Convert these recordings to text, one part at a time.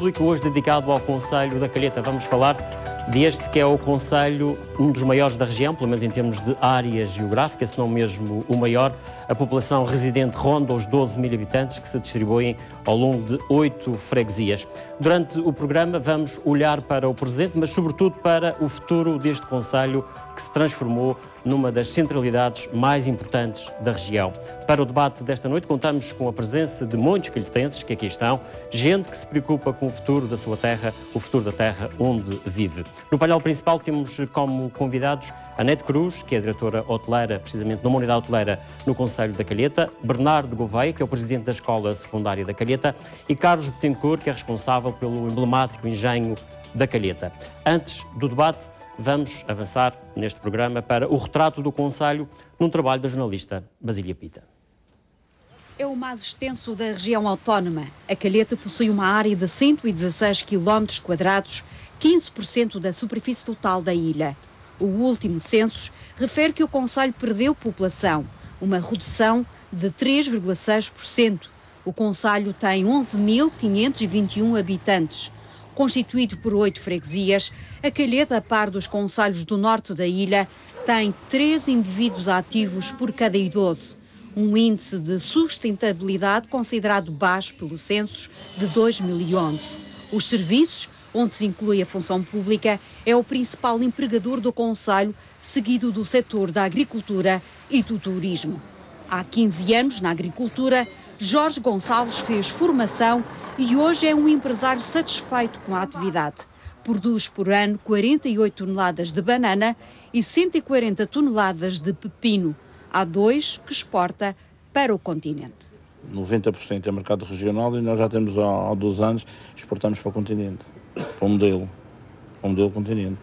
público, hoje dedicado ao concelho da Calheta. Vamos falar deste que é o concelho, um dos maiores da região, pelo menos em termos de área geográfica, se não mesmo o maior. A população residente ronda os 12.000 habitantes, que se distribuem ao longo de 8 freguesias. Durante o programa vamos olhar para o presente, mas sobretudo para o futuro deste concelho, que se transformou numa das centralidades mais importantes da região. Para o debate desta noite contamos com a presença de muitos calhetenses que aqui estão, gente que se preocupa com o futuro da sua terra, o futuro da terra onde vive. No painel principal temos como convidados Anete Cruz, que é diretora hoteleira, precisamente numa unidade hoteleira no concelho da Calheta, Bernardo Gouveia, que é o presidente da Escola Secundária da Calheta, e Carlos Betancourt, que é responsável pelo emblemático engenho da Calheta. Antes do debate, vamos avançar neste programa para o retrato do concelho num trabalho da jornalista Basília Pita. É o mais extenso da região autónoma. A Calheta possui uma área de 116 km², 15% da superfície total da ilha. O último censo refere que o concelho perdeu população, uma redução de 3,6%. O concelho tem 11.521 habitantes. Constituído por 8 freguesias, a Calheta, a par dos concelhos do norte da ilha, tem 3 indivíduos ativos por cada idoso. Um índice de sustentabilidade considerado baixo pelo censo de 2011. Os serviços, onde se inclui a função pública, é o principal empregador do concelho, seguido do setor da agricultura e do turismo. Há 15 anos, na agricultura, Jorge Gonçalves fez formação e hoje é um empresário satisfeito com a atividade. Produz por ano 48 toneladas de banana e 140 toneladas de pepino. Há 2 que exporta para o continente. 90% é mercado regional e nós já temos há 2 anos exportamos para o continente, para o modelo continente.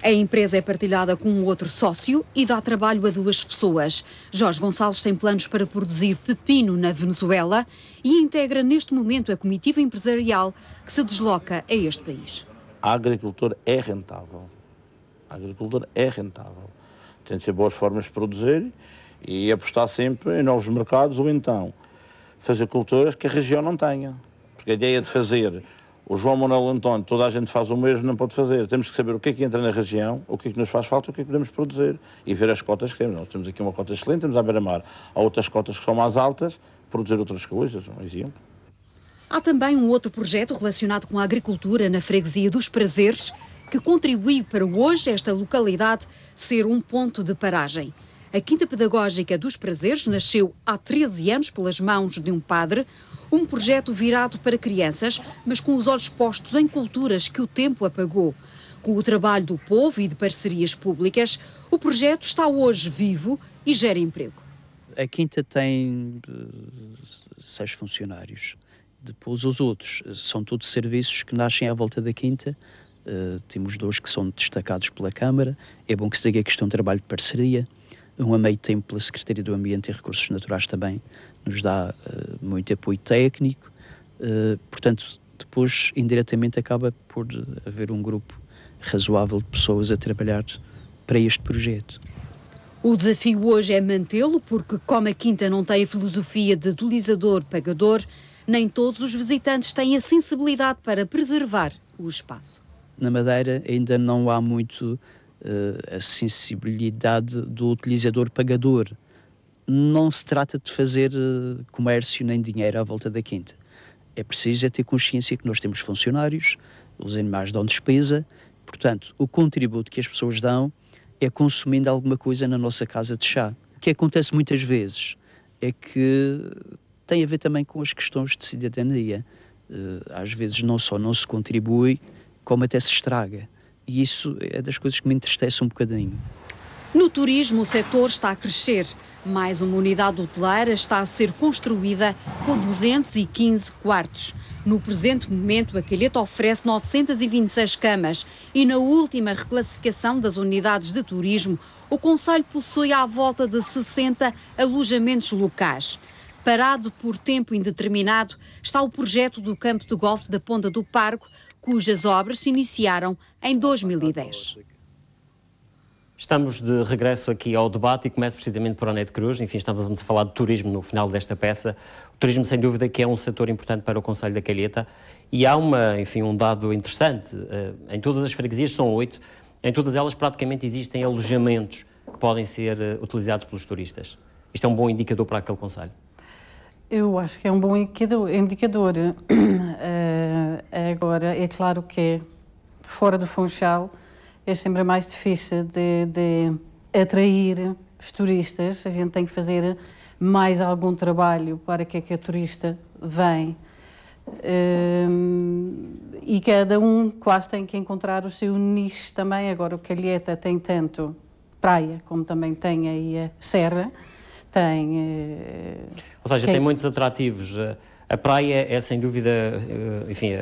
A empresa é partilhada com um outro sócio e dá trabalho a 2 pessoas. Jorge Gonçalves tem planos para produzir pepino na Venezuela e integra neste momento a comitiva empresarial que se desloca a este país. A agricultura é rentável. Tem de ser boas formas de produzir e apostar sempre em novos mercados ou então fazer culturas que a região não tenha. Porque a ideia de fazer o João Manuel António, toda a gente faz o mesmo, não pode fazer. Temos que saber o que é que entra na região, o que é que nos faz falta, o que é que podemos produzir e ver as cotas que temos. Nós temos aqui uma cota excelente, temos à beira-mar. Há outras cotas que são mais altas, produzir outras coisas, um exemplo. Há também um outro projeto relacionado com a agricultura na freguesia dos Prazeres, que contribuiu para hoje esta localidade ser um ponto de paragem. A Quinta Pedagógica dos Prazeres nasceu há 13 anos pelas mãos de um padre, um projeto virado para crianças, mas com os olhos postos em culturas que o tempo apagou. Com o trabalho do povo e de parcerias públicas, o projeto está hoje vivo e gera emprego. A Quinta tem 6 funcionários. Depois os outros são todos serviços que nascem à volta da Quinta. Temos 2 que são destacados pela Câmara. É bom que se diga que isto é um trabalho de parceria. A meio tempo pela Secretaria do Ambiente e Recursos Naturais também nos dá muito apoio técnico. Portanto, depois indiretamente acaba por haver um grupo razoável de pessoas a trabalhar para este projeto. O desafio hoje é mantê-lo, porque como a Quinta não tem a filosofia de utilizador-pagador, nem todos os visitantes têm a sensibilidade para preservar o espaço. Na Madeira ainda não há muito a sensibilidade do utilizador-pagador. Não se trata de fazer comércio nem dinheiro à volta da Quinta. É preciso ter consciência que nós temos funcionários, os animais dão despesa, portanto, o contributo que as pessoas dão é consumindo alguma coisa na nossa casa de chá. O que acontece muitas vezes é que tem a ver também com as questões de cidadania. Às vezes não só não se contribui, como até se estraga. E isso é das coisas que me entristece um bocadinho. No turismo, o setor está a crescer. Mais uma unidade hoteleira está a ser construída com 215 quartos. No presente momento, a Calheta oferece 926 camas e na última reclassificação das unidades de turismo, o concelho possui à volta de 60 alojamentos locais. Parado por tempo indeterminado está o projeto do campo de golfe da Ponta do Pargo, cujas obras se iniciaram em 2010. Estamos de regresso aqui ao debate e começo precisamente por Anete Cruz. Enfim, estamos a falar de turismo no final desta peça. O turismo, sem dúvida, que é um setor importante para o concelho da Calheta E há enfim, um dado interessante, em todas as freguesias, são 8, em todas elas praticamente existem alojamentos que podem ser utilizados pelos turistas. Isto é um bom indicador para aquele concelho? Eu acho que é um bom indicador. Agora, é claro que fora do Funchal é sempre mais difícil de atrair os turistas. A gente tem que fazer mais algum trabalho para que a turista venha. E cada um quase tem que encontrar o seu nicho também. Agora o Calheta tem tanto praia como também tem aí a serra, tem... Ou seja, tem muitos atrativos. A praia é sem dúvida, enfim,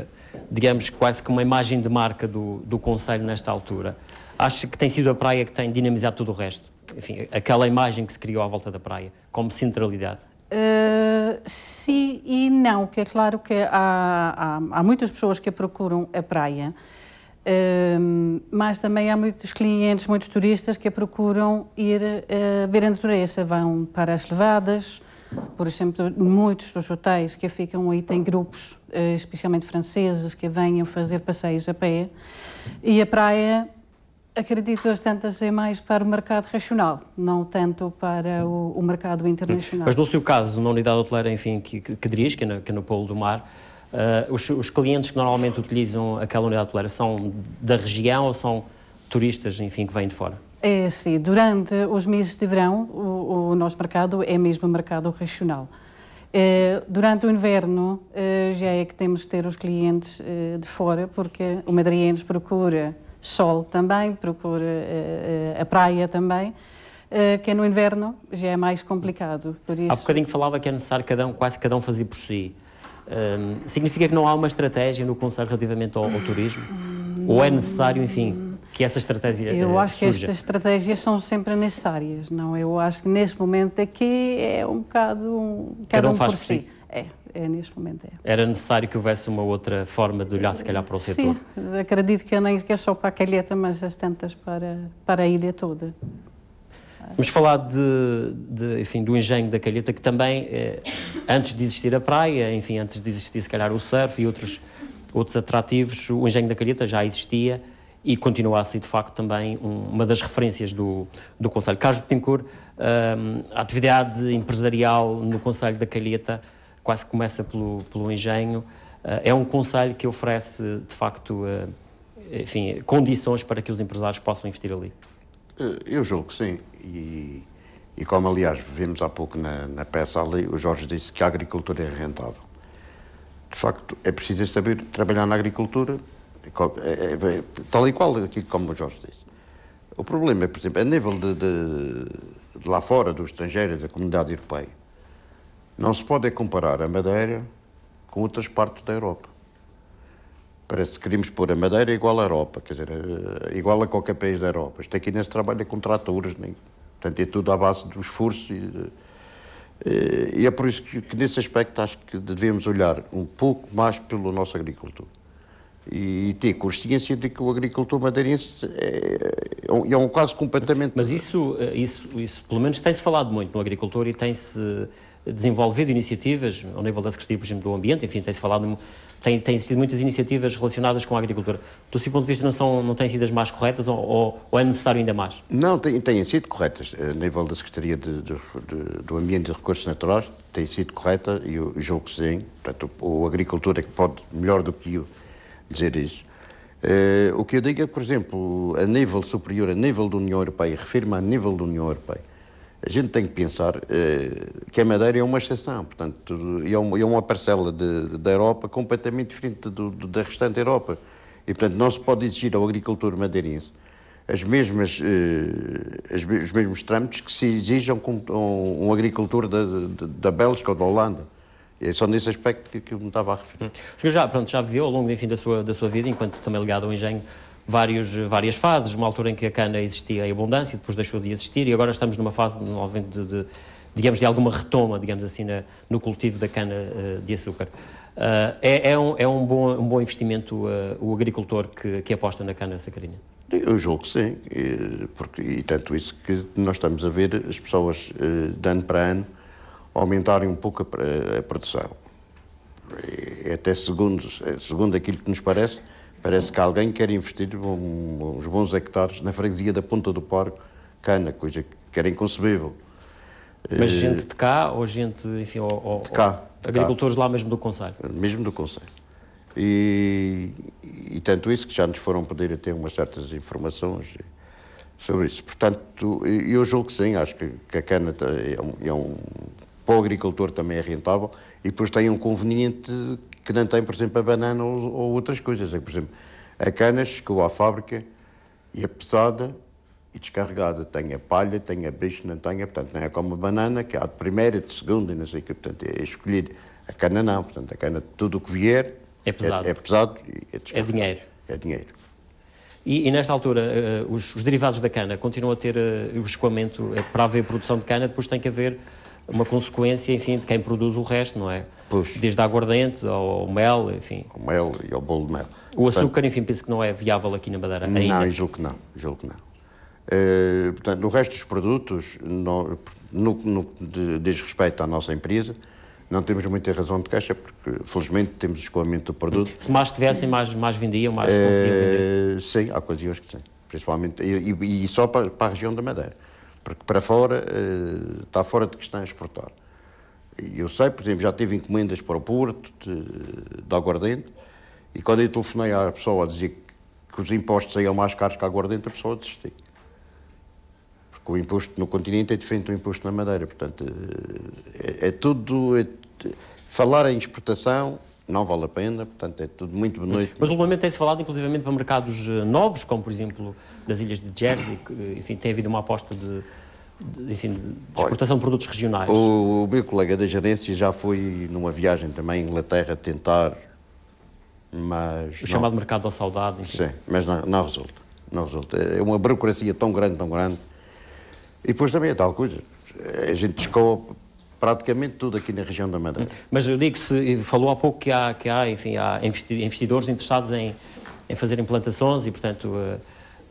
digamos quase que uma imagem de marca do concelho nesta altura. Acho que tem sido a praia que tem dinamizado tudo o resto. Enfim, aquela imagem que se criou à volta da praia, como centralidade. Sim e não, porque é claro que há muitas pessoas que procuram a praia, mas também há muitos clientes, muitos turistas que procuram ir ver a natureza, vão para as levadas, por exemplo, muitos dos hotéis que ficam aí têm grupos, especialmente franceses, que venham fazer passeios a pé, e a praia, acredito bastante a ser mais para o mercado regional, não tanto para o mercado internacional. Mas no seu caso, na unidade hoteleira, enfim, que dirige, que é no Polo do Mar, os clientes que normalmente utilizam aquela unidade hoteleira são da região ou são turistas, enfim, que vêm de fora? É sim, durante os meses de verão o nosso mercado é mesmo o mercado regional. Durante o inverno já é que temos de ter os clientes de fora, porque o madriense procura sol também, procura a praia também, que no inverno já é mais complicado. Por isso... Há bocadinho falava que é necessário quase cada um fazer por si. Significa que não há uma estratégia no concelho relativamente ao turismo? Ou é necessário, enfim, que essa estratégia surja? Eu acho que estas estratégias são sempre necessárias, não? Eu acho que neste momento aqui é um bocado... Cada um faz por si. Neste momento é. Era necessário que houvesse uma outra forma de olhar, se calhar, para o setor? Sim, acredito que nem é só para a Calheta, mas as tantas para a ilha toda. Vamos falar enfim, do engenho da Calheta, que também, antes de existir a praia, enfim, antes de existir, se calhar, o surf e outros atrativos, o engenho da Calheta já existia e continua a ser, de facto, também uma das referências do concelho. Carlos Betancourt, a atividade empresarial no concelho da Calheta quase começa pelo engenho. É um concelho que oferece, de facto, enfim, condições para que os empresários possam investir ali. Eu julgo que sim. E como, aliás, vimos há pouco na peça ali, o Jorge disse que a agricultura é rentável. De facto, é preciso saber trabalhar na agricultura, tal e qual aqui como o Jorge disse. O problema é, por exemplo, a nível de lá fora, do estrangeiro, da comunidade europeia, não se pode comparar a Madeira com outras partes da Europa. Parece que queríamos pôr a Madeira igual à Europa, quer dizer, igual a qualquer país da Europa. Isto aqui não se trabalha com tratores, portanto é tudo à base do esforço. E é por isso que nesse aspecto acho que devemos olhar um pouco mais pelo nosso agricultor. E ter consciência de que o agricultor madeirense é um caso completamente... Mas isso pelo menos tem-se falado muito no agricultor e tem-se desenvolvido iniciativas ao nível da Secretaria, por exemplo, do Ambiente, enfim, tem-se falado, tem sido muitas iniciativas relacionadas com a agricultura. Do seu ponto de vista, não têm sido as mais corretas ou é necessário ainda mais? Não, têm sido corretas. A nível da Secretaria do Ambiente e Recursos Naturais, tem sido correta e eu julgo que sim. Portanto, o agricultor é que pode, melhor do que eu, dizer isso. O que eu digo é, por exemplo, a nível superior, a nível da União Europeia, refiro-me a nível da União Europeia, a gente tem que pensar que a Madeira é uma exceção, portanto, é uma parcela da Europa completamente diferente da restante Europa. E, portanto, não se pode exigir ao agricultor madeirense os mesmos trâmites que se exijam com um agricultor da Bélgica ou da Holanda. É só nesse aspecto que eu me estava a referir. O senhor já viveu ao longo, enfim, da sua vida, enquanto também ligado ao engenho, várias fases, uma altura em que a cana existia em abundância, depois deixou de existir e agora estamos numa fase, digamos, de alguma retoma, digamos assim, no cultivo da cana de açúcar. É um bom investimento o agricultor que aposta na cana sacarina? Eu julgo que sim, e tanto isso que nós estamos a ver as pessoas, de ano para ano, aumentarem um pouco a produção. Até segundo aquilo que nos parece que alguém quer investir uns bons hectares na freguesia da Ponta do Porco, cana, coisa que era inconcebível. Mas gente de cá ou gente, enfim, de cá, agricultores lá mesmo do concelho? Mesmo do concelho. E tanto isso que já nos foram pedir até umas certas informações sobre isso. Portanto, eu julgo que sim, acho que a cana para o agricultor também é rentável e depois tem um conveniente que não tem, por exemplo, a banana ou outras coisas. Por exemplo, a cana chegou à fábrica e é pesada e descarregada. Tem a palha, tem a bicho, não tem, portanto, não é como a banana, que há de primeira, de segunda e não sei o que, portanto, é escolhido. A cana não, portanto, a cana, tudo o que vier é pesado, é pesado e é dinheiro. É dinheiro. E nesta altura, os derivados da cana continuam a ter o escoamento para haver produção de cana, depois tem que haver uma consequência, enfim, de quem produz o resto, não é? Pois. Desde a aguardente ao mel, enfim. O mel e ao bolo de mel. O açúcar, enfim, penso que não é viável aqui na Madeira ainda. Não, julgo que não. Portanto, no resto dos produtos, no diz respeito à nossa empresa, não temos muita razão de queixa, porque felizmente temos escoamento do produto. Se mais tivessem, mais vendiam, mais conseguiam vender? Sim, há ocasiões que sim. Principalmente, e só para a região da Madeira. Porque para fora, está fora de questão exportar. E eu sei, por exemplo, já tive encomendas para o Porto, de aguardente, e quando eu telefonei à pessoa a dizer que os impostos saíam mais caros que a aguardente, a pessoa desistiu. Porque o imposto no continente é diferente do imposto na Madeira. Portanto, falar em exportação não vale a pena, portanto, é tudo muito bonito. Mas o regulamento tem-se falado, inclusivamente, para mercados novos, como, por exemplo, das ilhas de Jersey, que, enfim, tem havido uma aposta de exportação de produtos regionais. O meu colega da gerência já foi numa viagem também à Inglaterra tentar, mas... O chamado mercado da saudade, enfim. Sim, mas não resulta. Não resulta. É uma burocracia tão grande, E depois também é tal coisa. A gente escoa praticamente tudo aqui na região da Madeira. Mas eu digo, falou há pouco que há investidores interessados em fazer implantações e, portanto,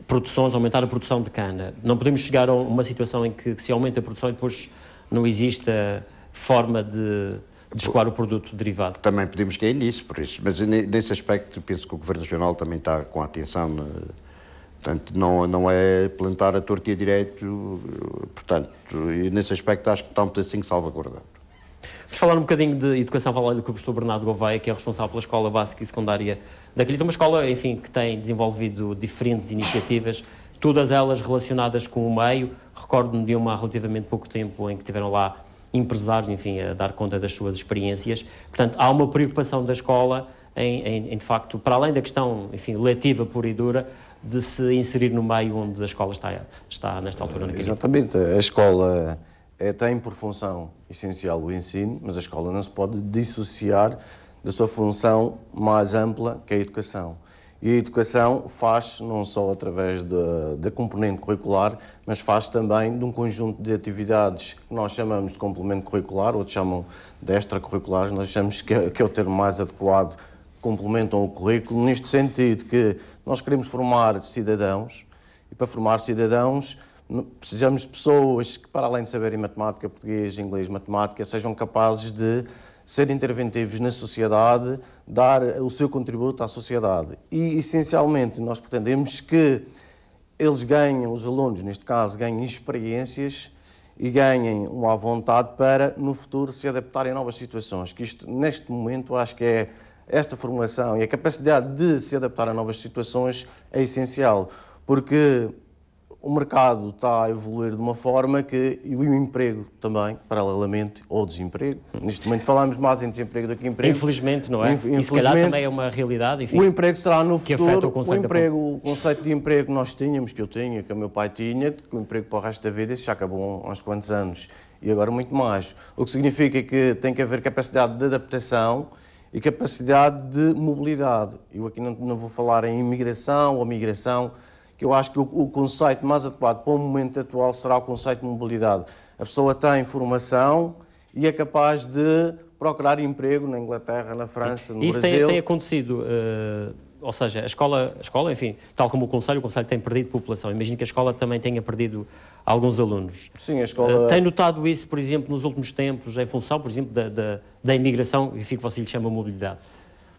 produções, aumentar a produção de cana. Não podemos chegar a uma situação em que se aumenta a produção e depois não existe a forma de escoar o produto derivado. Também podemos cair nisso, por isso. Mas nesse aspecto penso que o Governo Regional também está com atenção. Portanto, não é plantar a torta e a direito, portanto, e nesse aspecto acho que está um pedacinho salvaguardado. Vamos falar um bocadinho de educação, falar com o professor Bernardo Gouveia, que é responsável pela Escola Básica e Secundária da Calheta, uma escola, enfim, que tem desenvolvido diferentes iniciativas, todas elas relacionadas com o meio. Recordo-me de uma há relativamente pouco tempo em que tiveram lá empresários, enfim, a dar conta das suas experiências. Portanto, há uma preocupação da escola em de facto, para além da questão, enfim, letiva pura e dura, de se inserir no meio onde a escola está nesta altura. Exatamente. A escola tem por função essencial o ensino, mas a escola não se pode dissociar da sua função mais ampla, que é a educação. E a educação faz não só através da componente curricular, mas faz também de um conjunto de atividades que nós chamamos de complemento curricular, outros chamam de extracurriculares, nós achamos que é o termo mais adequado, complementam o currículo, neste sentido que nós queremos formar cidadãos, e para formar cidadãos precisamos de pessoas que, para além de saberem matemática, português, inglês, matemática, sejam capazes de ser interventivos na sociedade, dar o seu contributo à sociedade. E, essencialmente, nós pretendemos que eles ganhem, os alunos, neste caso, ganhem experiências e ganhem uma vontade para, no futuro, se adaptarem a novas situações. Que isto, neste momento, acho que é esta formação e a capacidade de se adaptar a novas situações é essencial, porque o mercado está a evoluir de uma forma que, e o emprego também, paralelamente, ou desemprego. Neste momento falamos mais em desemprego do que em emprego. Infelizmente, não é? E se calhar também é uma realidade, enfim, o emprego será no que futuro, afeta o conceito o conceito de emprego que nós tínhamos, que eu tinha, que o meu pai tinha, que o emprego para o resto da vida, isso já acabou há uns quantos anos, e agora muito mais. O que significa que tem que haver capacidade de adaptação e capacidade de mobilidade. Eu aqui não vou falar em imigração ou migração, que eu acho que o conceito mais adequado para o momento atual será o conceito de mobilidade. A pessoa tem formação e é capaz de procurar emprego na Inglaterra, na França, no Brasil. Isso tem acontecido ou seja, a escola, enfim, tal como o Conselho tem perdido população. Imagino que a escola também tenha perdido alguns alunos. Sim, a escola... Tem notado isso, por exemplo, nos últimos tempos, em função, por exemplo, da imigração, e que você lhe chama mobilidade?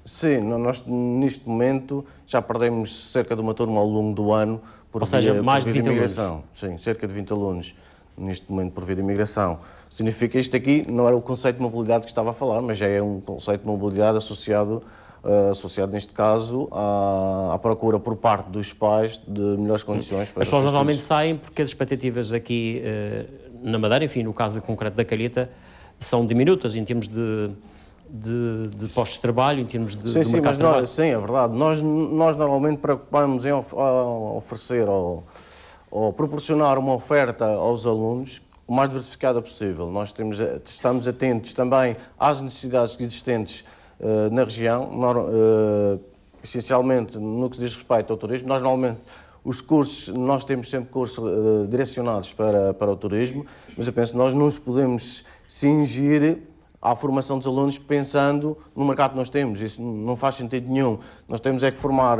Sim, nós neste momento já perdemos cerca de uma turma ao longo do ano por mais de 20 imigração. alunos. Sim, cerca de 20 alunos neste momento por via de imigração. Significa isto aqui, não era o conceito de mobilidade que estava a falar, mas já é um conceito de mobilidade associado neste caso à procura por parte dos pais de melhores condições para as pessoas normalmente saem porque as expectativas aqui na Madeira, enfim, no caso concreto da Calheta, são diminutas em termos de postos de trabalho, em termos de mercado de trabalho. Sim, é verdade. Nós normalmente preocupamos em oferecer ou proporcionar uma oferta aos alunos o mais diversificada possível. Nós estamos atentos também às necessidades existentes na região, essencialmente no que se diz respeito ao turismo. Nós normalmente nós temos sempre cursos direcionados para o turismo, mas eu penso que nós não nos podemos cingir à formação dos alunos pensando no mercado que nós temos. Isso não faz sentido nenhum. Nós temos é que formar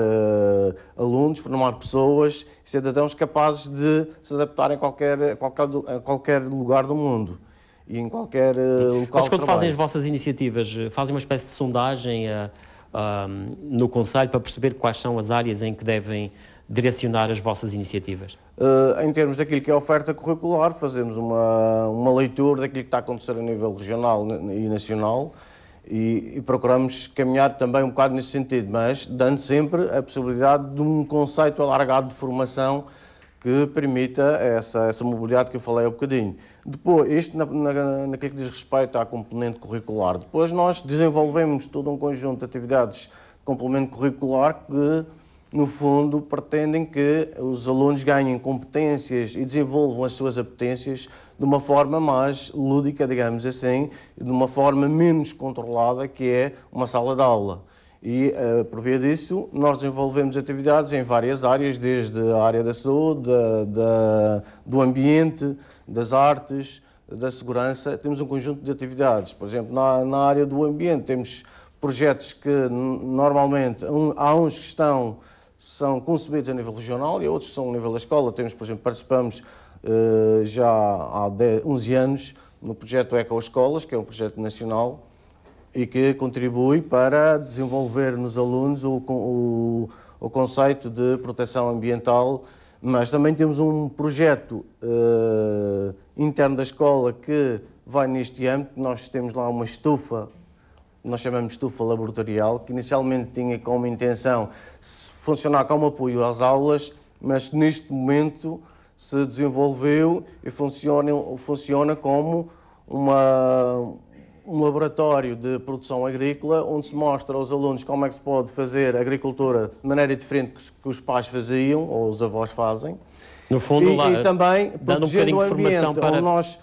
alunos, formar pessoas e cidadãos capazes de se adaptarem a qualquer lugar do mundo e em qualquer local de trabalho. Mas quando fazem as vossas iniciativas, fazem uma espécie de sondagem no Conselho para perceber quais são as áreas em que devem direcionar as vossas iniciativas? Em termos daquilo que é a oferta curricular, fazemos uma leitura daquilo que está a acontecer a nível regional e nacional e procuramos caminhar também um bocado nesse sentido, mas dando sempre a possibilidade de um conceito alargado de formação que permita essa mobilidade que eu falei há um bocadinho. Depois, isto naquilo que diz respeito à componente curricular. Depois nós desenvolvemos todo um conjunto de atividades de complemento curricular que, no fundo, pretendem que os alunos ganhem competências e desenvolvam as suas apetências de uma forma mais lúdica, digamos assim, de uma forma menos controlada, que é uma sala de aula. E, por via disso, nós desenvolvemos atividades em várias áreas, desde a área da saúde, do ambiente, das artes, da segurança. Temos um conjunto de atividades. Por exemplo, na área do ambiente, temos projetos que, normalmente, há uns que são concebidos a nível regional e outros são a nível da escola. Temos, por exemplo, participamos já há 11 anos no projeto Ecoescolas, que é um projeto nacional e que contribui para desenvolver nos alunos o conceito de proteção ambiental, mas também temos um projeto interno da escola que vai neste âmbito. Nós temos lá uma estufa, nós chamamos de estufa laboratorial, que inicialmente tinha como intenção funcionar como apoio às aulas, mas que neste momento se desenvolveu e funciona como um laboratório de produção agrícola, onde se mostra aos alunos como é que se pode fazer agricultura de maneira diferente que os pais faziam, ou os avós fazem. No fundo, e também dando um bocadinho de formação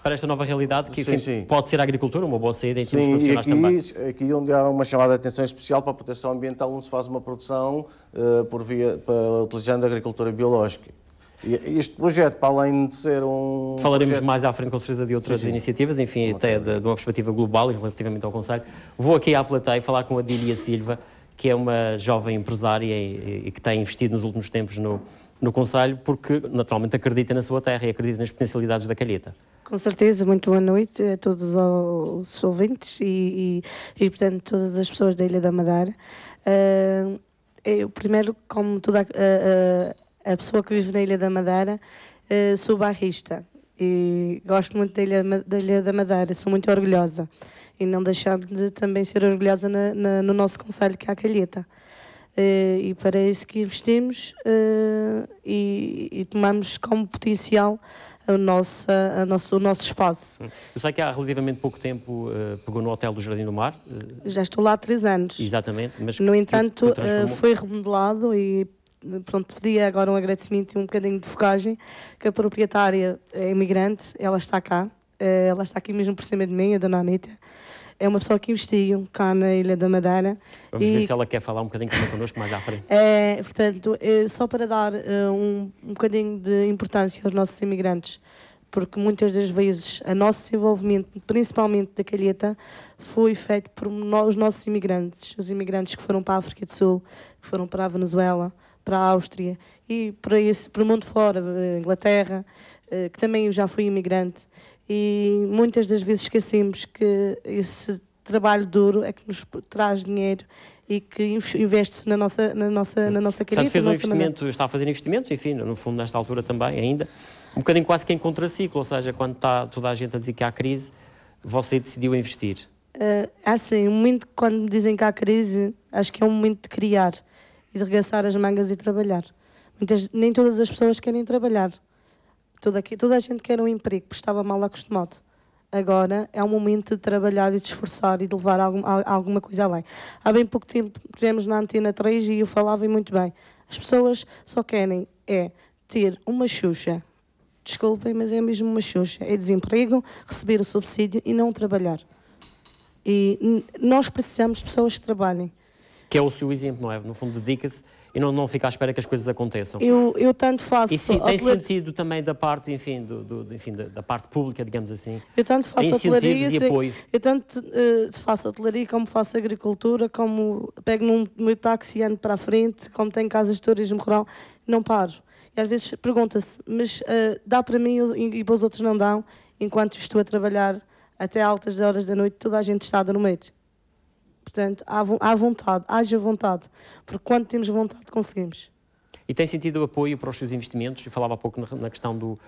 para esta nova realidade, que enfim, pode ser a agricultura, uma boa saída em termos profissionais também. Aqui onde há uma chamada de atenção especial para a proteção ambiental, onde se faz uma produção utilizando a agricultura biológica. E este projeto, para além de ser um... Falaremos mais à frente, com certeza, de outras iniciativas, enfim, até de uma perspectiva global e relativamente ao Conselho. Vou aqui à plateia falar com a Dília Silva, que é uma jovem empresária e que tem investido nos últimos tempos no Conselho, porque naturalmente acredita na sua terra e acredita nas potencialidades da Calheta. Com certeza, muito boa noite a todos os ouvintes e portanto, todas as pessoas da Ilha da Madeira. Eu, primeiro, como toda a pessoa que vive na Ilha da Madeira, sou bairrista e gosto muito da Ilha da Madeira, sou muito orgulhosa e não deixando de também ser orgulhosa no nosso concelho, que é a Calheta. E para isso que investimos e tomamos como potencial o nosso espaço. Eu sei que há relativamente pouco tempo pegou no Hotel do Jardim do Mar. Já estou lá há 3 anos. Exatamente. Mas no entanto, foi remodelado e pronto, pedi agora um agradecimento e um bocadinho de focagem, que a proprietária é imigrante, ela está cá, ela está aqui mesmo por cima de mim, a dona Anita. É uma pessoa que investiu cá na Ilha da Madeira. Vamos ver se ela quer falar um bocadinho também connosco mais à frente. Portanto, só para dar um bocadinho de importância aos nossos imigrantes, porque muitas das vezes o nosso desenvolvimento, principalmente da Calheta, foi feito por os nossos imigrantes, os imigrantes que foram para a África do Sul, que foram para a Venezuela, para a Áustria e para o mundo fora, Inglaterra, que também eu já fui imigrante, e muitas das vezes esquecemos que esse trabalho duro é que nos traz dinheiro e que investe-se na nossa Calheta. Portanto, fez um investimento, está a fazer investimentos, enfim, no fundo, nesta altura também, ainda, um bocadinho quase que em contraciclo, ou seja, quando está toda a gente a dizer que há crise, você decidiu investir. Assim, um momento quando me dizem que há crise, acho que é um momento de criar e de arregaçar as mangas e trabalhar. Nem todas as pessoas querem trabalhar. Toda a gente quer um emprego, porque estava mal acostumado. Agora é um momento de trabalhar e de esforçar e de levar alguma coisa além. Há bem pouco tempo estivemos na Antena 3 e eu falava muito bem. As pessoas só querem ter uma Xuxa. Desculpem, mas é mesmo uma Xuxa. É desemprego, receber o subsídio e não trabalhar. E nós precisamos de pessoas que trabalhem. Que é o seu exemplo, não é? No fundo, dedica-se e não fica à espera que as coisas aconteçam. Eu tanto faço... E sim, tem sentido também da parte, enfim, da parte pública, digamos assim. Eu tanto faço hotelaria, e apoio. Eu tanto faço hotelaria como faço agricultura, como pego no meu táxi e ando para a frente, como tenho casas de turismo rural, não paro. E às vezes pergunta-se, mas dá para mim e para os outros não dão, enquanto estou a trabalhar até altas horas da noite, toda a gente está a dormir. Portanto, há vontade, haja vontade, porque quando temos vontade conseguimos. E tem sentido apoio para os seus investimentos? Eu falava há pouco na questão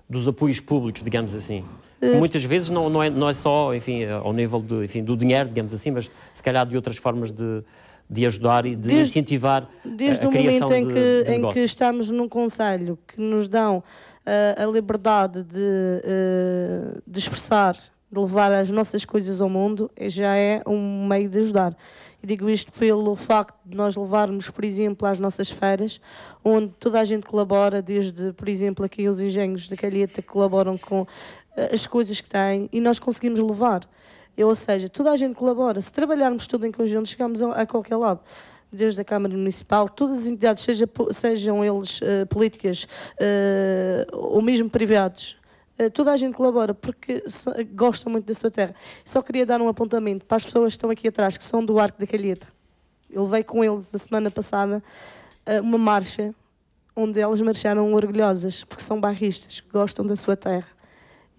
dos apoios públicos, digamos assim. Muitas vezes não é só, enfim, ao nível do dinheiro, digamos assim, mas se calhar de outras formas de ajudar e de incentivar a criação de Desde o momento em que estamos num conselho que nos dão a liberdade de expressar, de levar as nossas coisas ao mundo, já é um meio de ajudar. E digo isto pelo facto de nós levarmos, por exemplo, às nossas feiras, onde toda a gente colabora, desde, por exemplo, aqui os engenhos da Calheta que colaboram com as coisas que têm, e nós conseguimos levar. Ou seja, toda a gente colabora. Se trabalharmos tudo em conjunto, chegamos a qualquer lado. Desde a Câmara Municipal, todas as entidades, sejam eles políticas ou mesmo privados, toda a gente colabora porque gostam muito da sua terra. Só queria dar um apontamento para as pessoas que estão aqui atrás, que são do Arco da Calheta. Eu levei com eles a semana passada uma marcha onde elas marcharam orgulhosas, porque são bairristas, que gostam da sua terra.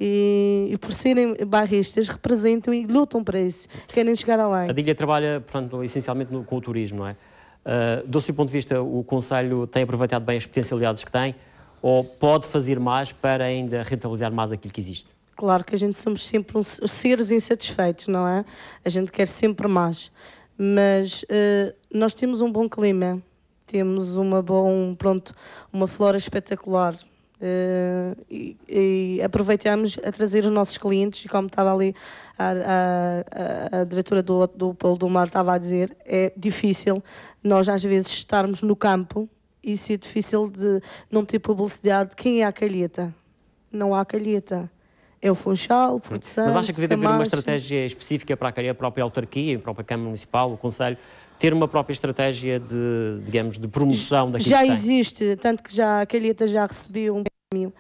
E por serem bairristas, representam e lutam para isso, querem chegar além. A Adília trabalha, portanto, essencialmente com o turismo, não é? Do seu ponto de vista, o Conselho tem aproveitado bem as potencialidades que tem, ou pode fazer mais para ainda rentabilizar mais aquilo que existe? Claro que a gente somos sempre seres insatisfeitos, não é? A gente quer sempre mais. Mas nós temos um bom clima, temos uma flora espetacular. E aproveitamos a trazer os nossos clientes, e como estava ali a diretora do Polo do Mar estava a dizer, é difícil nós às vezes estarmos no campo e ser difícil de não ter publicidade. Quem é a Calheta? Não há Calheta. É o Funchal, Produção. Mas acha que deve haver uma estratégia específica para a própria autarquia, a própria Câmara Municipal, o Conselho, ter uma própria estratégia de, digamos, de promoção daquilo já que tem? Existe, tanto que a Calheta já recebeu um prémio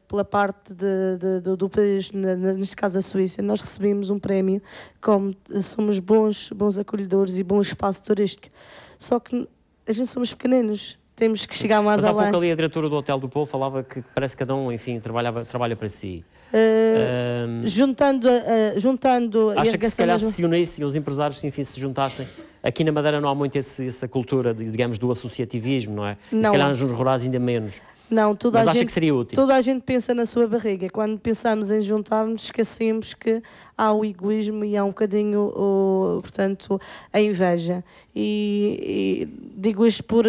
pela parte do país, neste caso a Suíça. Nós recebemos um prémio como somos bons acolhedores e bom espaço turístico. Só que a gente somos pequeninos, temos que chegar mais além. Mas há pouco ali a diretora do Hotel do Povo falava que parece que cada um, enfim, trabalha para si. Juntando acha que se calhar se unissem, os empresários, enfim, se juntassem? Aqui na Madeira não há muito essa cultura, digamos, do associativismo, não é? Não. Se calhar nos rurais ainda menos. Não, mas acha que seria útil? Toda a gente pensa na sua barriga. Quando pensamos em juntar-nos, esquecemos que há o egoísmo e há um bocadinho, portanto, a inveja. E digo isto por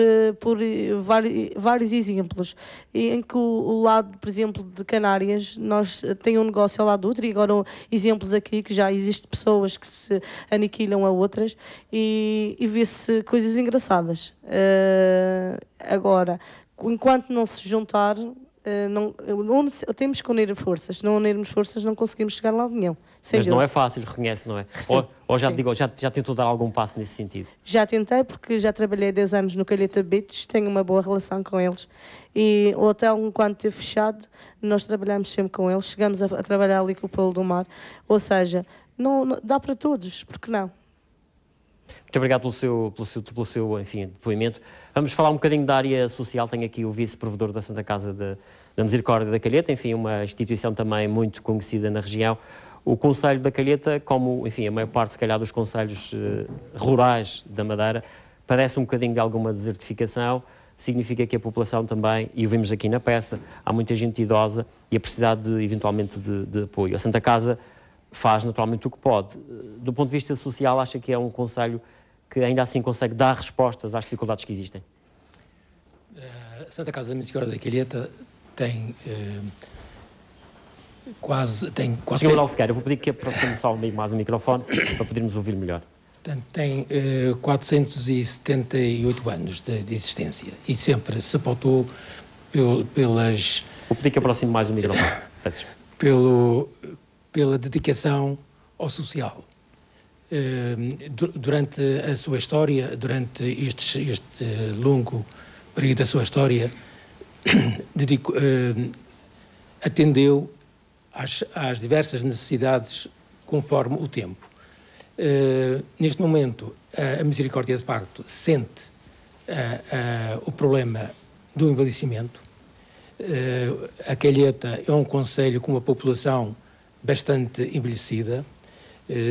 vários exemplos, em que o lado, por exemplo, de Canárias, nós tem um negócio ao lado do outro, e agora exemplos aqui que já existem pessoas que se aniquilam a outras, e vê-se coisas engraçadas. Agora, enquanto não se juntar, temos que unir forças. Se não unirmos forças, não conseguimos chegar lá nenhum. Mas não é fácil, reconhece, não é? Sim, ou já, sim. digo, já tentou dar algum passo nesse sentido? Já tentei, porque já trabalhei 10 anos no Calheta Beach, tenho uma boa relação com eles. E o hotel, enquanto esteve fechado, nós trabalhamos sempre com eles. Chegamos a trabalhar ali com o Polo do Mar. Ou seja, não dá para todos, porque não? Muito obrigado pelo seu enfim, depoimento. Vamos falar um bocadinho da área social. Tenho aqui o vice-provedor da Santa Casa da Misericórdia da Calheta, enfim, uma instituição também muito conhecida na região. O Concelho da Calheta, como, enfim, a maior parte, se calhar, dos concelhos rurais da Madeira, padece um bocadinho de alguma desertificação. Significa que a população também, e o vimos aqui na peça, há muita gente idosa e a precisar eventualmente de apoio. A Santa Casa faz naturalmente o que pode. Do ponto de vista social, acha que é um concelho que ainda assim consegue dar respostas às dificuldades que existem? A Santa Casa da Misericórdia da Calheta tem quase... Sr. Alcegueira, eu vou pedir que aproxime só mais o microfone para podermos ouvir melhor. Tem 478 anos de existência e sempre se pautou pelas... Vou pedir que aproxime mais o microfone. Pela dedicação ao social. Durante a sua história, durante este longo período da sua história, atendeu às diversas necessidades conforme o tempo. Neste momento, a Misericórdia, de facto, sente o problema do envelhecimento. A Calheta é um concelho com uma população bastante envelhecida,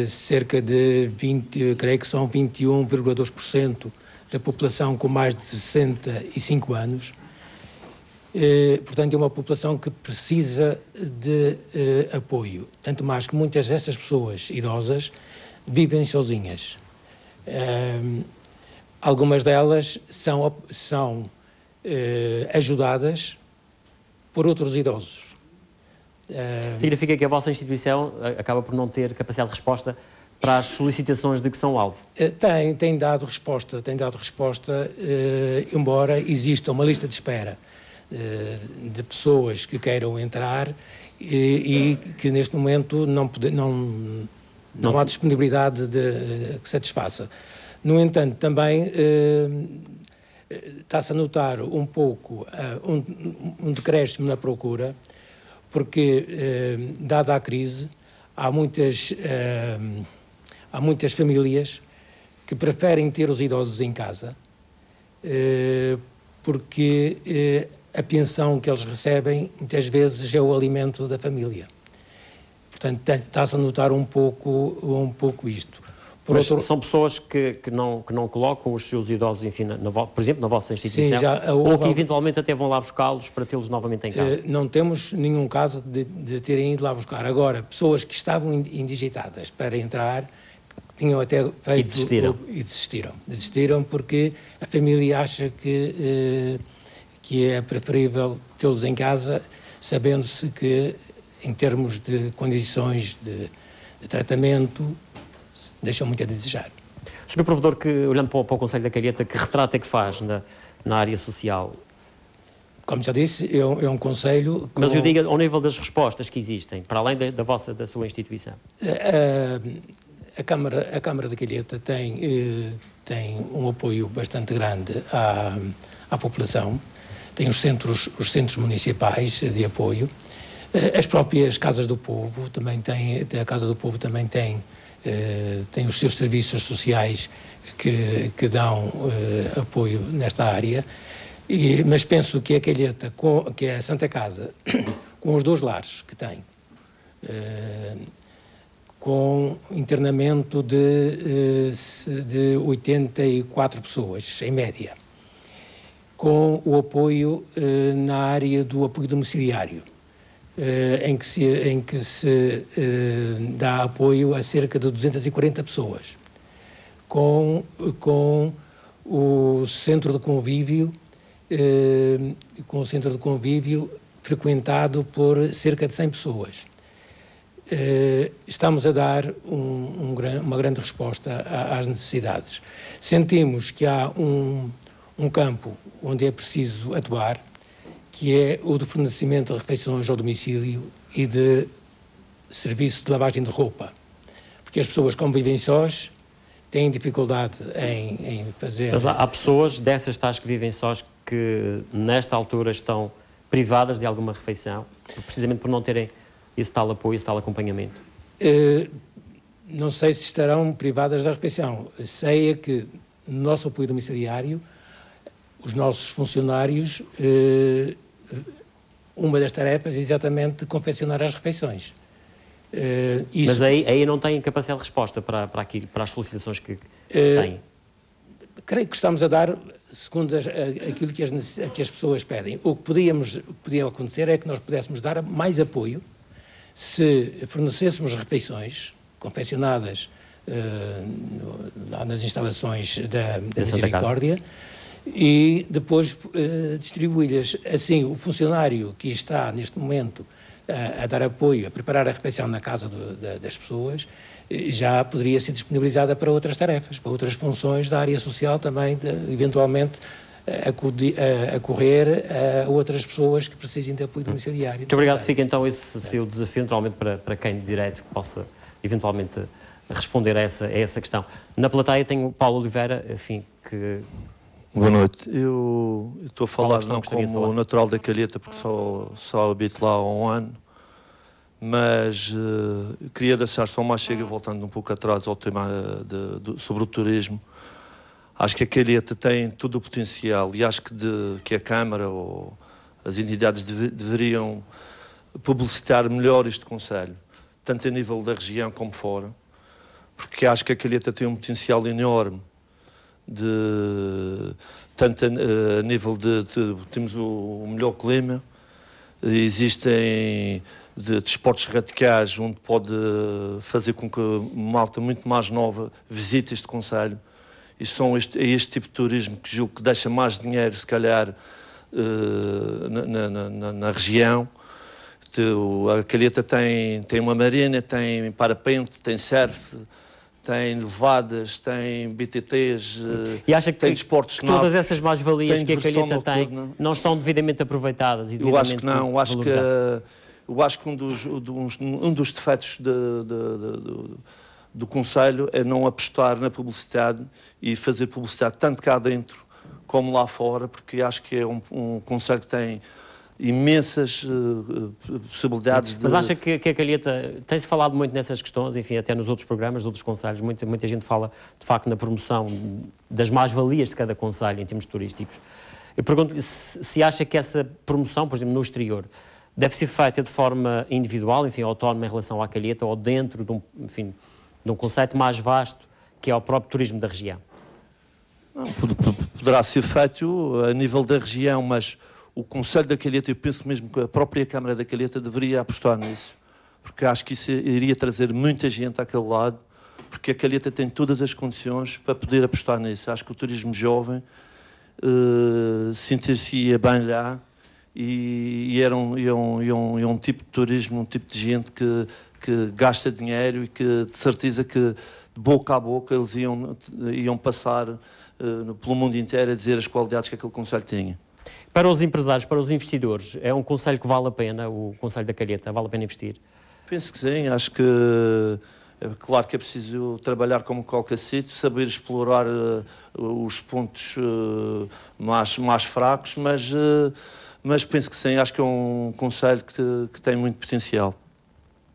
cerca de creio que são 21,2% da população com mais de 65 anos. Portanto, é uma população que precisa de apoio, tanto mais que muitas destas pessoas idosas vivem sozinhas. Algumas delas são ajudadas por outros idosos. Significa que a vossa instituição acaba por não ter capacidade de resposta para as solicitações de que são alvo? Tem dado resposta, embora exista uma lista de espera de pessoas que queiram entrar e que neste momento não há disponibilidade que satisfaça. No entanto, também está-se a notar um pouco um decréscimo na procura, porque, dada a crise, há muitas famílias que preferem ter os idosos em casa, porque a pensão que eles recebem, muitas vezes, é o alimento da família. Portanto, está-se a notar um pouco isto. Mas são pessoas que não colocam os seus idosos, enfim, por exemplo, na vossa instituição? Sim, ou que eventualmente até vão lá buscá-los para tê-los novamente em casa? Não temos nenhum caso de terem ido lá buscar. Agora, pessoas que estavam indigitadas para entrar, tinham até feito... E desistiram? Desistiram porque a família acha que é preferível tê-los em casa, sabendo-se que, em termos de condições de tratamento, deixam muito a desejar. Sr. Provedor, olhando para o Concelho da Calheta, que retrato é que faz na área social? Como já disse, é um concelho... Mas eu digo ao nível das respostas que existem, para além da sua instituição. A Câmara da Calheta tem um apoio bastante grande à população, tem os centros municipais de apoio, as próprias Casas do Povo também têm, a Casa do Povo também tem os seus serviços sociais que dão apoio nesta área, mas penso que a Calheta, que é a Santa Casa, com os 2 lares que tem, com internamento de 84 pessoas, em média, com o apoio na área do apoio domiciliário, em que se dá apoio a cerca de 240 pessoas, com o centro de convívio, frequentado por cerca de 100 pessoas. Estamos a dar uma grande resposta às necessidades. Sentimos que há um campo onde é preciso atuar, que é o do fornecimento de refeições ao domicílio e de serviço de lavagem de roupa. Porque as pessoas, como vivem sós, têm dificuldade em fazer... Mas há pessoas dessas tais que vivem sós que, nesta altura, estão privadas de alguma refeição, precisamente por não terem esse tal apoio, esse tal acompanhamento? Não sei se estarão privadas da refeição. Sei é que, no nosso apoio domiciliário, os nossos funcionários, uma das tarefas é exatamente confeccionar as refeições. Mas aí não têm capacidade de resposta para as solicitações que têm? Creio que estamos a dar segundo aquilo que as pessoas pedem. O que podia acontecer é que nós pudéssemos dar mais apoio se fornecêssemos refeições confeccionadas lá nas instalações da Misericórdia e depois distribuí-las. Assim, o funcionário que está neste momento a dar apoio, a preparar a refeição na casa das pessoas, já poderia ser disponibilizada para outras tarefas, para outras funções da área social também, eventualmente acorrer a outras pessoas que precisem de apoio domiciliário. Muito obrigado. Fica então esse seu desafio, naturalmente, para quem de direito possa eventualmente responder a essa questão. Na plateia tem o Paulo Oliveira, enfim, que... Boa noite. Eu estou a falar não como natural da Calheta, porque só habito lá há um ano, mas queria deixar só mais chega, voltando um pouco atrás ao tema sobre o turismo. Acho que a Calheta tem todo o potencial e acho que a Câmara ou as entidades deveriam publicitar melhor este concelho, tanto a nível da região como fora, porque acho que a Calheta tem um potencial enorme, tanto a nível temos o melhor clima, existem desportos radicais onde pode fazer com que uma malta muito mais nova visite este concelho. E é este tipo de turismo que julgo que deixa mais dinheiro, se calhar, na região. A Calheta tem uma marina, tem parapente, tem surf, tem levadas, tem BTTs, e acha que tem desportos náuticos, todas essas mais-valias que a Calheta tem não estão devidamente aproveitadas e devidamente valorizadas? Eu acho que não. Eu acho que um dos defeitos do Conselho é não apostar na publicidade e fazer publicidade tanto cá dentro como lá fora, porque acho que é um Conselho que tem imensas possibilidades de... Mas acha que a Calheta... Tem-se falado muito nessas questões, enfim, até nos outros programas, nos outros concelhos, muita gente fala, de facto, na promoção das mais-valias de cada concelho em termos turísticos. Eu pergunto-lhe se acha que essa promoção, por exemplo, no exterior, deve ser feita de forma individual, enfim, autónoma em relação à Calheta, ou dentro de um conceito mais vasto, que é o próprio turismo da região? Não, poderá ser feito a nível da região, mas o Concelho da Calheta, eu penso mesmo que a própria Câmara da Calheta deveria apostar nisso, porque acho que isso iria trazer muita gente àquele lado, porque a Calheta tem todas as condições para poder apostar nisso. Acho que o turismo jovem sentir-se-ia bem lá e é um tipo de turismo, um tipo de gente que gasta dinheiro e que de certeza que de boca a boca eles iam passar pelo mundo inteiro a dizer as qualidades que aquele concelho tinha. Para os empresários, para os investidores, é um concelho que vale a pena, o Concelho da Calheta, vale a pena investir? Penso que sim, acho que é claro que é preciso trabalhar como qualquer sítio, saber explorar os pontos mais fracos, mas penso que sim, acho que é um concelho que tem muito potencial.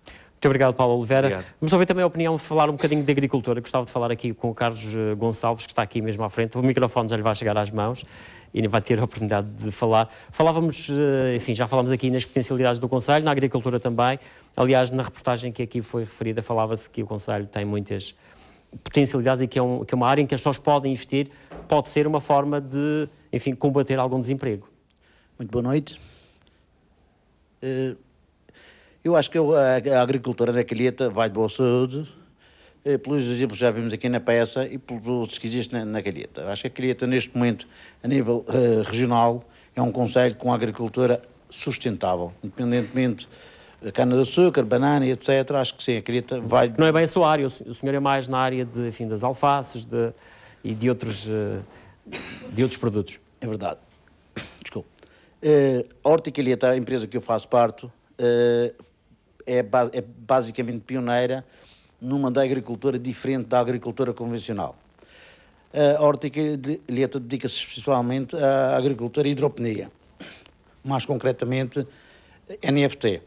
Muito obrigado, Paulo Oliveira. Obrigado. Vamos ouvir também a opinião, falar um bocadinho de agricultura. Gostava de falar aqui com o Carlos Gonçalves, que está aqui mesmo à frente. O microfone já lhe vai chegar às mãos e vai ter a oportunidade de falar. Falávamos, enfim, já falámos aqui nas potencialidades do concelho, na agricultura também. Aliás, na reportagem que aqui foi referida, falava-se que o concelho tem muitas potencialidades e que é uma área em que as pessoas podem investir, pode ser uma forma de, enfim, combater algum desemprego. Muito boa noite. Eu acho que a agricultura da Calheta vai de boa saúde, pelos exemplos que já vimos aqui na peça e pelos outros que existem na Calheta. Acho que a Calheta, neste momento, a nível regional, é um concelho com agricultura sustentável, independentemente da cana-de-açúcar, banana, etc. Acho que sim, a Calheta vai... Não é bem a sua área, o senhor é mais na área de, enfim, das alfaces e de outros produtos. É verdade. Desculpe. A Horticalheta, a empresa que eu faço parte, é basicamente pioneira numa da agricultura diferente da agricultura convencional. A Horticalheta dedica-se especialmente à agricultura hidropenia, mais concretamente NFT.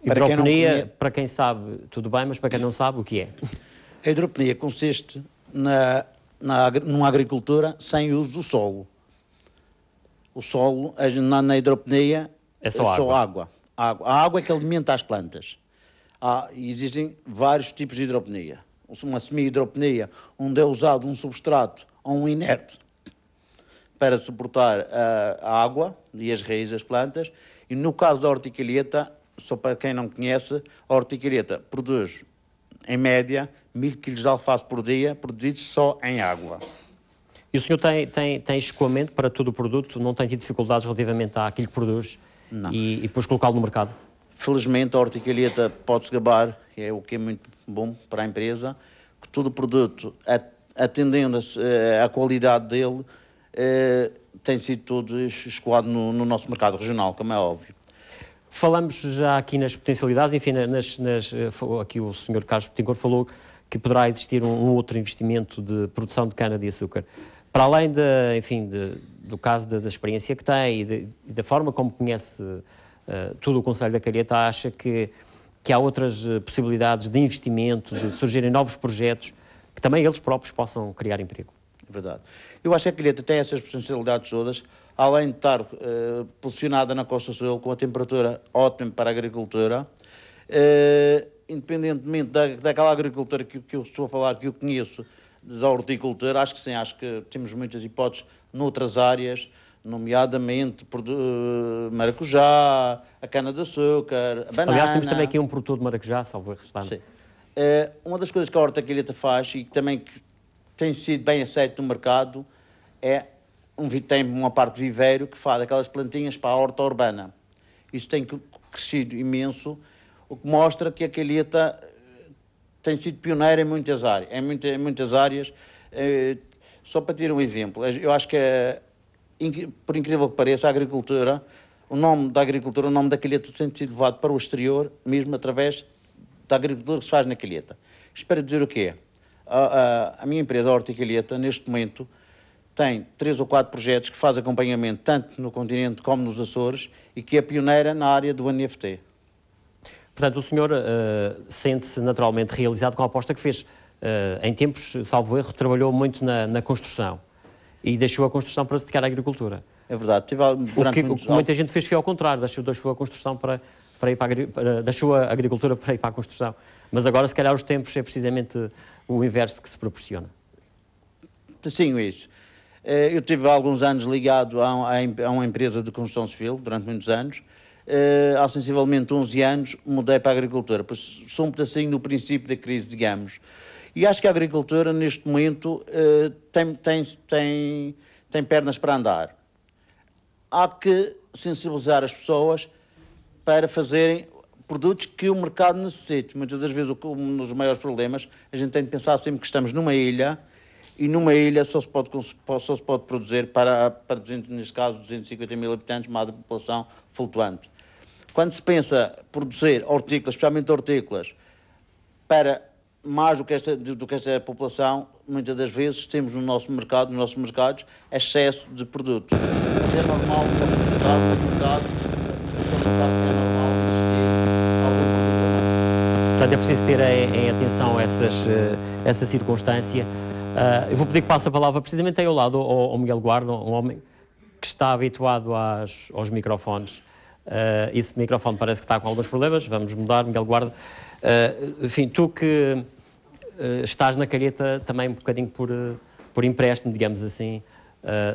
Hidropenia, para quem sabe, tudo bem, mas para quem não sabe, o que é? A hidropenia consiste numa agricultura sem uso do solo. O solo, na hidropenia, é só água. A água é que alimenta as plantas. Existem vários tipos de hidropenia. Uma semi-hidropenia, onde é usado um substrato ou um inerte para suportar a água e as raízes das plantas. E no caso da horticalheta, só para quem não conhece, a horticalheta produz, em média, 1000 kg de alface por dia, produzidos só em água. E o senhor tem escoamento para todo o produto? Não tem tido dificuldades relativamente àquilo que produz? Não. E depois colocá-lo no mercado? Felizmente a horticalheta pode-se gabar, o que é muito bom para a empresa, que todo o produto, atendendo a qualidade dele, tem sido todo escoado no nosso mercado regional, como é óbvio. Falamos já aqui nas potencialidades, enfim, aqui o Sr. Carlos Betancourt falou que poderá existir um outro investimento de produção de cana-de-açúcar. Para além do caso da experiência que tem e da forma como conhece todo o Conselho da Calheta, acha que há outras possibilidades de investimento, de surgirem novos projetos, que também eles próprios possam criar emprego? É verdade. Eu acho que a Calheta tem essas potencialidades todas, além de estar posicionada na Costa Sul, com a temperatura ótima para a agricultura, independentemente daquela agricultura que eu estou a falar, que eu conheço, da horticultura, acho que sim, acho que temos muitas hipóteses noutras áreas, nomeadamente maracujá, a cana-de-açúcar, a banana... Aliás, temos também aqui um produtor de maracujá, salvo erro. Sim. Uma das coisas que a horticalheta faz e que também tem sido bem aceito no mercado tem uma parte de viveiro que faz aquelas plantinhas para a horta urbana. Isso tem crescido imenso, o que mostra que a calheta tem sido pioneira em muitas áreas. Só para ter um exemplo, eu acho que, por incrível que pareça, a agricultura, o nome da calheta tem sido levado para o exterior, mesmo através da agricultura que se faz na calheta. Isto para dizer o quê? A minha empresa, a Horticalheta, neste momento, tem 3 ou 4 projetos que faz acompanhamento tanto no continente como nos Açores e que é pioneira na área do NFT. Portanto, o senhor sente-se naturalmente realizado com a aposta que fez. Em tempos, salvo erro, trabalhou muito na construção e deixou a construção para se dedicar à agricultura. É verdade. O que muita gente fez foi ao contrário, deixou a construção para ir deixou a agricultura para ir para a construção. Mas agora, se calhar, os tempos é precisamente o inverso que se proporciona. Sim, isso. Eu tive alguns anos ligado a uma empresa de construção civil, durante muitos anos. Há sensivelmente 11 anos mudei para a agricultura, pois sou um pedacinho do princípio da crise, digamos. E acho que a agricultura, neste momento, tem pernas para andar. Há que sensibilizar as pessoas para fazerem produtos que o mercado necessite. Muitas das vezes, um dos maiores problemas, a gente tem de pensar sempre que estamos numa ilha, e numa ilha só se pode produzir para neste caso, 250 mil habitantes, uma população flutuante. Quando se pensa produzir hortícolas, especialmente hortícolas, para mais do que esta população, muitas das vezes temos nos nossos mercados, excesso de produtos. Mas é normal que no mercado é normal existir algum produto. Portanto, é preciso ter em atenção essa circunstância. Eu vou pedir que passe a palavra precisamente aí ao lado ao Miguel Guarda, um homem que está habituado aos microfones. Esse microfone parece que está com alguns problemas, vamos mudar, Miguel Guarda. Enfim, tu que estás na Calheta também um bocadinho por empréstimo, digamos assim,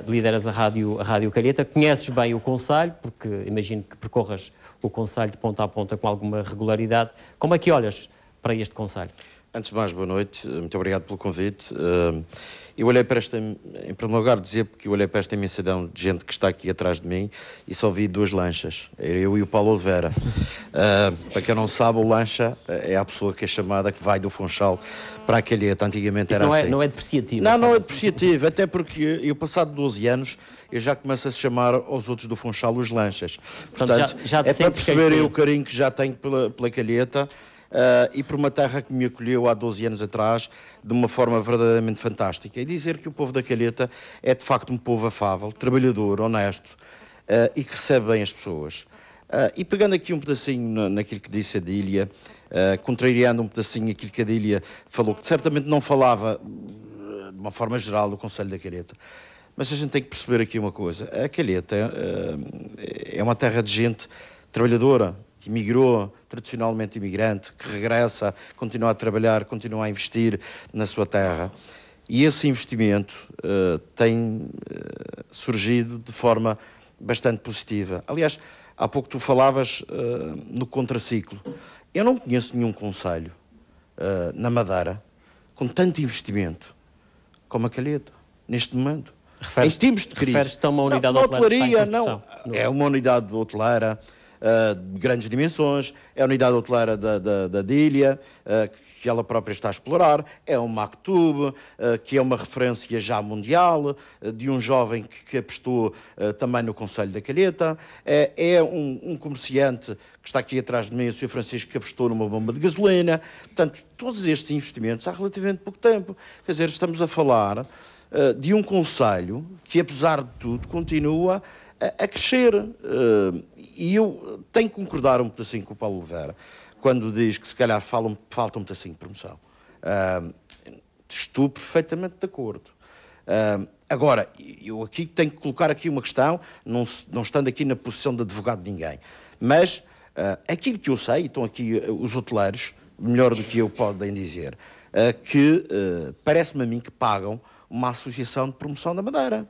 lideras a Rádio Calheta, conheces bem o Conselho, porque imagino que percorras o Conselho de ponta a ponta com alguma regularidade. Como é que olhas para este Conselho? Antes de mais, boa noite. Muito obrigado pelo convite. Eu olhei para esta, em primeiro lugar, dizer porque eu olhei para esta imensidão de gente que está aqui atrás de mim e só vi 2 lanchas, eu e o Paulo Oliveira. Para quem não sabe, o lancha é a pessoa que é chamada, que vai do Funchal para a Calheta. Antigamente isso era não assim. Não é depreciativo? Não é depreciativo, até porque eu, passado 12 anos, eu já começo a se chamar aos outros do Funchal os lanchas. Portanto, já é para perceberem o carinho que já tenho pela Calheta. E por uma terra que me acolheu há 12 anos atrás de uma forma verdadeiramente fantástica. E dizer que o povo da Calheta é de facto um povo afável, trabalhador, honesto e que recebe bem as pessoas. E pegando aqui um pedacinho naquilo que disse a Adília, contrariando um pedacinho aquilo que a Adília falou, que certamente não falava de uma forma geral do Concelho da Calheta, mas a gente tem que perceber aqui uma coisa. A Calheta é uma terra de gente trabalhadora, que migrou, tradicionalmente imigrante, que regressa, continua a trabalhar, continua a investir na sua terra. E esse investimento tem surgido de forma bastante positiva. Aliás, há pouco tu falavas no contraciclo. Eu não conheço nenhum concelho na Madeira com tanto investimento como a Calheta, neste momento. Em tempos de crise. Referes-te a uma unidade hoteleira? Não, é uma unidade hoteleira de grandes dimensões, é a unidade hoteleira da Dília, que ela própria está a explorar, é o Mactube, que é uma referência já mundial, de um jovem que apostou também no Concelho da Calheta, é um comerciante que está aqui atrás de mim, o Sr. Francisco, que apostou numa bomba de gasolina. Portanto, todos estes investimentos há relativamente pouco tempo. Quer dizer, estamos a falar de um concelho que, apesar de tudo, continua a crescer. E eu tenho que concordar um pedacinho com o Paulo Oliveira quando diz que se calhar falta um pedacinho de promoção. Estou perfeitamente de acordo. Agora, eu aqui tenho que colocar aqui uma questão, não estando aqui na posição de advogado de ninguém, mas aquilo que eu sei, e estão aqui os hoteleiros, melhor do que eu podem dizer, que parece-me a mim que pagam uma associação de promoção da Madeira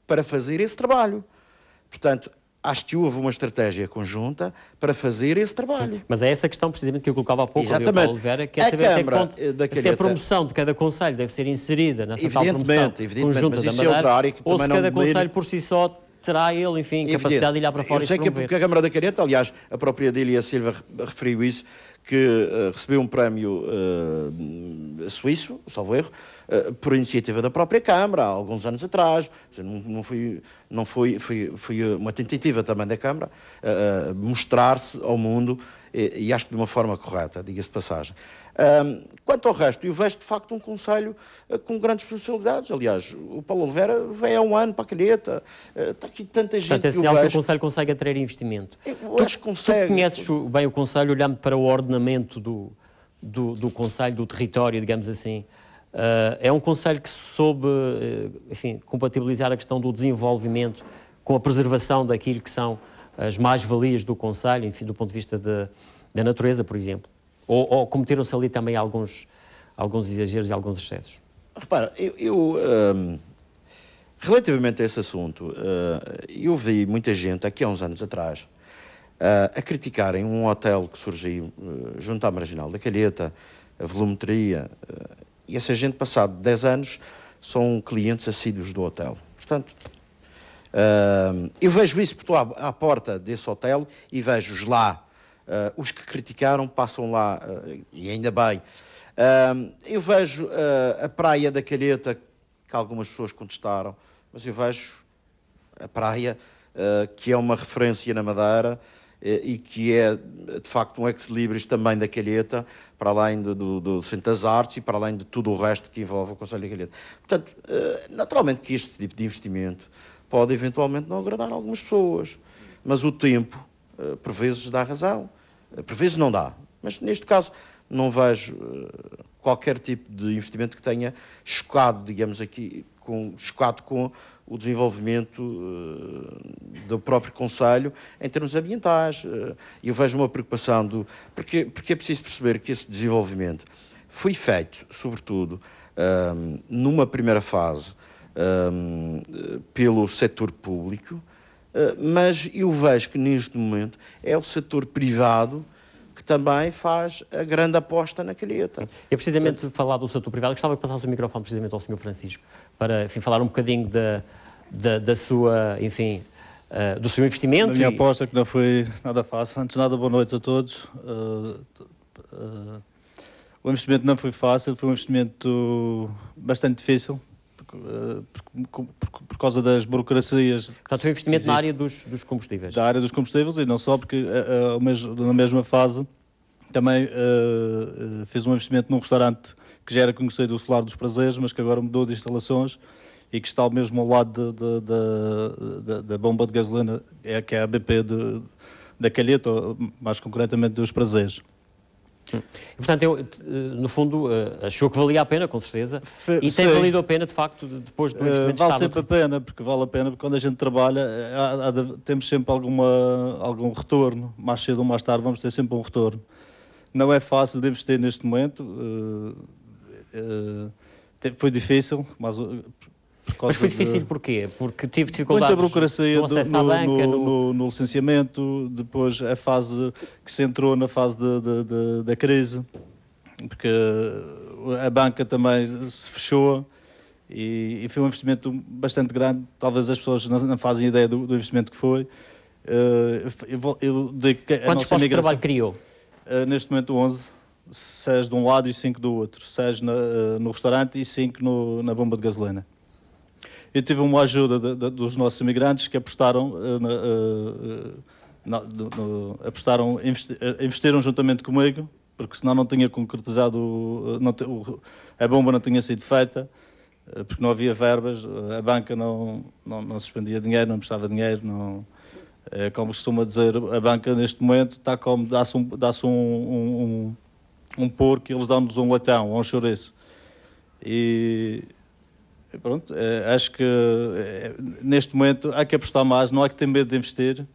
para fazer esse trabalho. Portanto, acho que houve uma estratégia conjunta para fazer esse trabalho. Mas é essa questão precisamente que eu colocava há pouco, exatamente. Ali, Paulo Oliveira, que é saber até que ponto se a promoção de cada concelho deve ser inserida nessa tal promoção conjunta da Madeira, ou se cada concelho por si só terá ele, enfim, capacidade de ir lá para fora e promover. Eu sei que a Câmara da Calheta, aliás, a própria Dília Silva referiu isso, que recebeu um prémio suíço, salvo erro, por iniciativa da própria Câmara, há alguns anos atrás. Foi uma tentativa também da Câmara mostrar-se ao mundo, e acho que de uma forma correta, diga-se de passagem. Quanto ao resto, eu vejo de facto um concelho com grandes potencialidades. Aliás, o Paulo Oliveira veio há um ano para a Calheta, está aqui tanta gente. Portanto, é sinal que o concelho consegue atrair investimento. Eu acho que consegue. Tu conheces bem o concelho olhando para o ordenamento do concelho, do território, digamos assim. É um concelho que soube, enfim, compatibilizar a questão do desenvolvimento com a preservação daquilo que são as mais-valias do concelho, enfim, do ponto de vista da natureza, por exemplo. Ou cometeram-se ali também alguns exageros e alguns excessos? Repara, relativamente a esse assunto, eu vi muita gente, aqui há uns anos atrás, a criticarem um hotel que surgiu junto à Marginal da Calheta, a volumetria, e essa gente, passado 10 anos, são clientes assíduos do hotel. Portanto, eu vejo isso porque estou à porta desse hotel e vejo-os lá. Os que criticaram passam lá, e ainda bem. Eu vejo a praia da Calheta, que algumas pessoas contestaram, mas eu vejo a praia que é uma referência na Madeira e que é, de facto, um ex-libris também da Calheta, para além do Centro das Artes e para além de tudo o resto que envolve o Concelho da Calheta. Portanto, naturalmente que este tipo de investimento pode eventualmente não agradar a algumas pessoas, mas o tempo, por vezes, dá razão, por vezes não dá. Mas, neste caso, não vejo qualquer tipo de investimento que tenha chocado, digamos aqui, chocado com o desenvolvimento do próprio Concelho em termos ambientais. Eu vejo uma preocupação porque é preciso perceber que esse desenvolvimento foi feito, sobretudo, numa primeira fase, pelo setor público, mas eu vejo que neste momento é o setor privado que que também faz a grande aposta na Calheta. É precisamente falar do setor privado. Gostava de passar o seu microfone precisamente ao Sr. Francisco, para, enfim, falar um bocadinho da sua, enfim, do seu investimento. A minha aposta, que não foi nada fácil. Antes de nada, boa noite a todos. O investimento não foi fácil, foi um investimento bastante difícil, por causa das burocracias. Portanto, foi um investimento na área dos combustíveis. Da área dos combustíveis, e não só, porque na mesma fase também fiz um investimento num restaurante que já era conhecido, o Solar dos Prazeres, mas que agora mudou de instalações e que está mesmo ao lado da bomba de gasolina, que é a BP da Calheta, ou mais concretamente dos Prazeres. E, portanto, no fundo, achou que valia a pena, com certeza, e tem valido a pena, de facto, depois do investimento. Vale sempre a pena, porque quando a gente trabalha, temos sempre algum retorno, mais cedo ou mais tarde vamos ter sempre um retorno. Não é fácil de investir neste momento, foi difícil, mas foi difícil porquê? Porque tive dificuldades muita burocracia no acesso à banca, no licenciamento, depois a fase que se entrou na fase da crise, porque a banca também se fechou e foi um investimento bastante grande. Talvez as pessoas não fazem ideia do investimento que foi. Quantos postos de trabalho criou? Neste momento 11, 6 de um lado e 5 do outro. 6 no restaurante e 5 na bomba de gasolina. Eu tive uma ajuda dos nossos imigrantes que apostaram, investiram juntamente comigo, porque senão não tinha concretizado, a bomba não tinha sido feita, porque não havia verbas, a banca não suspendia dinheiro, não emprestava dinheiro, como costuma dizer, a banca neste momento está como dá-se um porco e eles dão-nos um leitão, ou um chouriço. E pronto, acho que neste momento há que apostar mais, não há que ter medo de investir.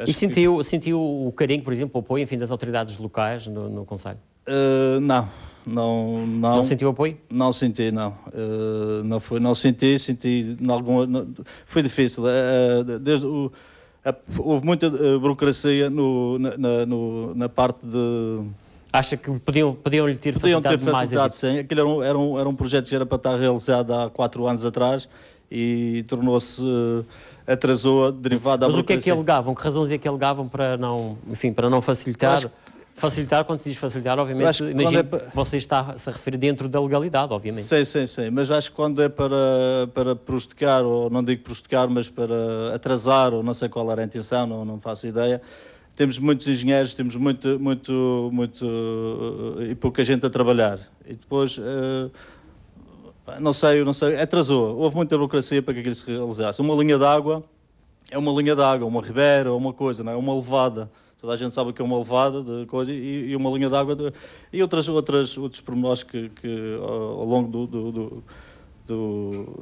E sentiu o carinho, por exemplo, o apoio, enfim, das autoridades locais no Conselho? Não. Não sentiu apoio? Não senti, não. Não senti em alguma... Foi difícil. Houve muita burocracia na parte de... Acha que podiam lhe ter facilitado mais? Sim. Aquilo era um projeto que era para estar realizado há 4 anos atrás e tornou-se, atrasou, derivado da burocracia. Mas o que é que alegavam? Que razões é que alegavam para não facilitar? Facilitar, quando se diz facilitar, obviamente, imagino que você está-se a referir dentro da legalidade, obviamente. Sim. Mas acho que quando é para prejudicar, ou não digo prejudicar, mas para atrasar, ou não sei qual era a intenção, não faço ideia. Temos muitos engenheiros, temos muito e pouca gente a trabalhar. E depois, não sei, atrasou. Houve muita burocracia para que aquilo se realizasse. Uma linha de água é uma linha de água, uma ribeira, uma coisa, não é? Uma levada. Toda a gente sabe o que é uma levada de coisa e uma linha de água. E outros pormenores que ao longo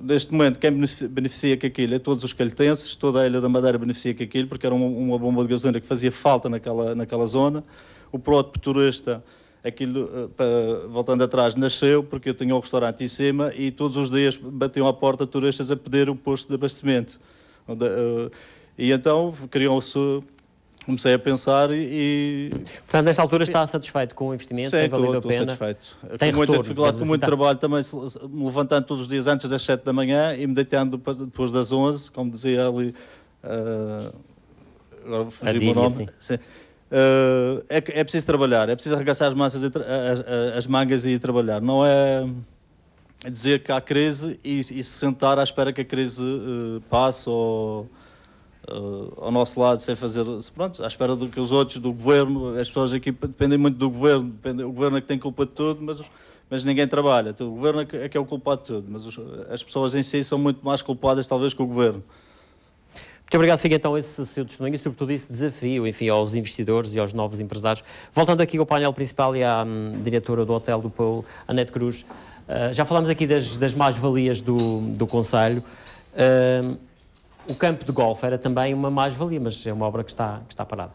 deste momento, quem beneficia com aquilo é todos os calhetenses, toda a Ilha da Madeira beneficia com aquilo, porque era uma bomba de gasolina que fazia falta naquela zona. O próprio turista, aquilo, voltando atrás, nasceu porque eu tinha um restaurante em cima e todos os dias batiam à porta turistas a pedir o posto de abastecimento. E então comecei a pensar e... Portanto, nesta altura está satisfeito com o investimento? Sim, tem valido a pena? Estou satisfeito. Tem com muita retorno, dificuldade, com muito trabalho, também me levantando todos os dias antes das 7 da manhã e me deitando depois das 11, como dizia ali... agora fugiu o meu nome. Sim. É preciso trabalhar, é preciso arregaçar as mangas e ir trabalhar. Não é dizer que há crise e se sentar à espera que a crise passe ou... ao nosso lado, sem fazer, pronto, à espera do que os outros, do governo, as pessoas aqui dependem muito do governo, o governo é que tem culpa de tudo, mas ninguém trabalha, o governo é que é o culpado de tudo, mas as pessoas em si são muito mais culpadas talvez que o governo. Muito obrigado, fica então esse seu testemunho e sobretudo esse desafio, enfim, aos investidores e aos novos empresários. Voltando aqui ao painel principal e à diretora do Hotel do Povo, Anete Cruz, já falámos aqui das mais-valias do Conselho. O campo de golfe era também uma mais-valia, mas é uma obra que está parada.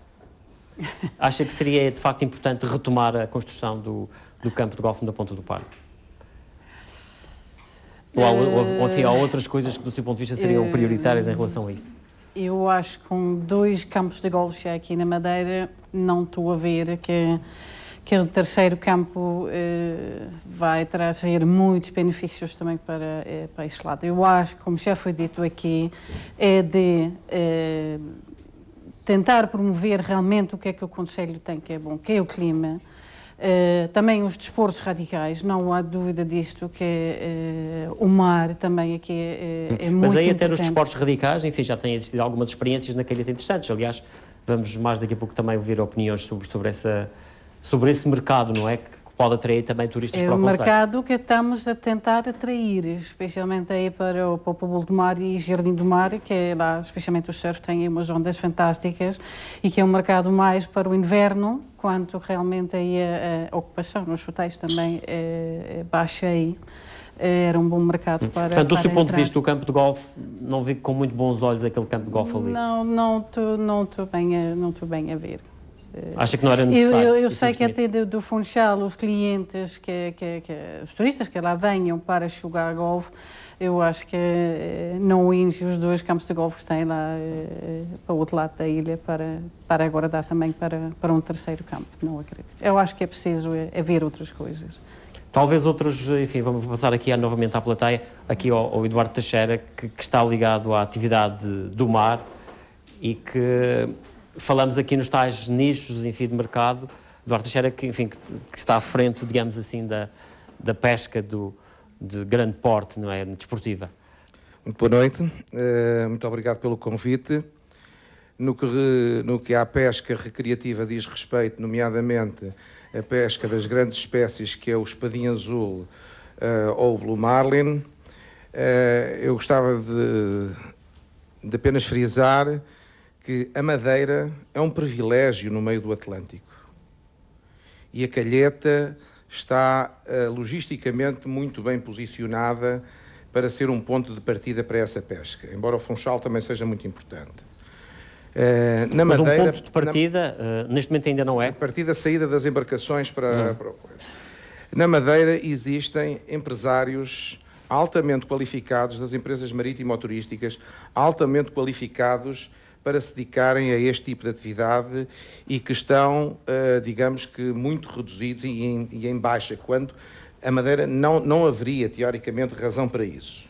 Acha que seria, de facto, importante retomar a construção do campo de golfe na Ponta do Parque? Ou enfim, há outras coisas que, do seu ponto de vista, seriam prioritárias em relação a isso? Eu acho que com 2 campos de golfe aqui na Madeira, não estou a ver que o terceiro campo vai trazer muitos benefícios também para este lado. Eu acho que, como já foi dito aqui, é de tentar promover realmente o que é que o Conselho tem que é bom, que é o clima. Também os desportos radicais, não há dúvida disto, que o mar também aqui é muito importante. Mas aí até nos desportos radicais, enfim, já têm existido algumas experiências na calheta interessantes. Aliás, vamos mais daqui a pouco também ouvir opiniões sobre esse mercado, não é? Que pode atrair também turistas para o Conselho. É um mercado que estamos a tentar atrair, especialmente aí para o Povo do Mar e Jardim do Mar, que é lá, especialmente o surf, tem umas ondas fantásticas e que é um mercado mais para o inverno, quanto realmente aí a ocupação nos hotéis também é baixa aí. Era um bom mercado para Portanto, do seu ponto entrar. de vista, o campo de golfe, não vi com muito bons olhos aquele campo de golfe ali? Não estou bem a ver. Acha que não era necessário? Eu sei que até do Funchal, os clientes, os turistas que lá venham para jogar golfe, eu acho que não enche os 2 campos de golfe que têm lá para o outro lado da ilha para agora dar também para um terceiro campo, não acredito. Eu acho que é preciso ver outras coisas. Talvez outros, enfim, vamos passar aqui novamente à plateia, aqui ao Eduardo Teixeira, que está ligado à atividade do mar e que falamos aqui nos tais nichos, enfim, de mercado. Eduardo Teixeira, que está à frente, digamos assim, da pesca de grande porte, não é, desportiva. Muito boa noite, muito obrigado pelo convite. No que à pesca recreativa diz respeito, nomeadamente a pesca das grandes espécies, que é o espadinho azul ou o blue marlin, eu gostava de apenas frisar que a Madeira é um privilégio no meio do Atlântico e a calheta está logisticamente muito bem posicionada para ser um ponto de partida para essa pesca, embora o Funchal também seja muito importante. Na Mas Madeira, um ponto de partida, neste momento ainda não é? A partir da saída das embarcações para o coisa. Na Madeira existem empresários altamente qualificados das empresas marítimo-turísticas, altamente qualificados para se dedicarem a este tipo de atividade e que estão, digamos que, muito reduzidos e em baixa, quando a Madeira não haveria, teoricamente, razão para isso.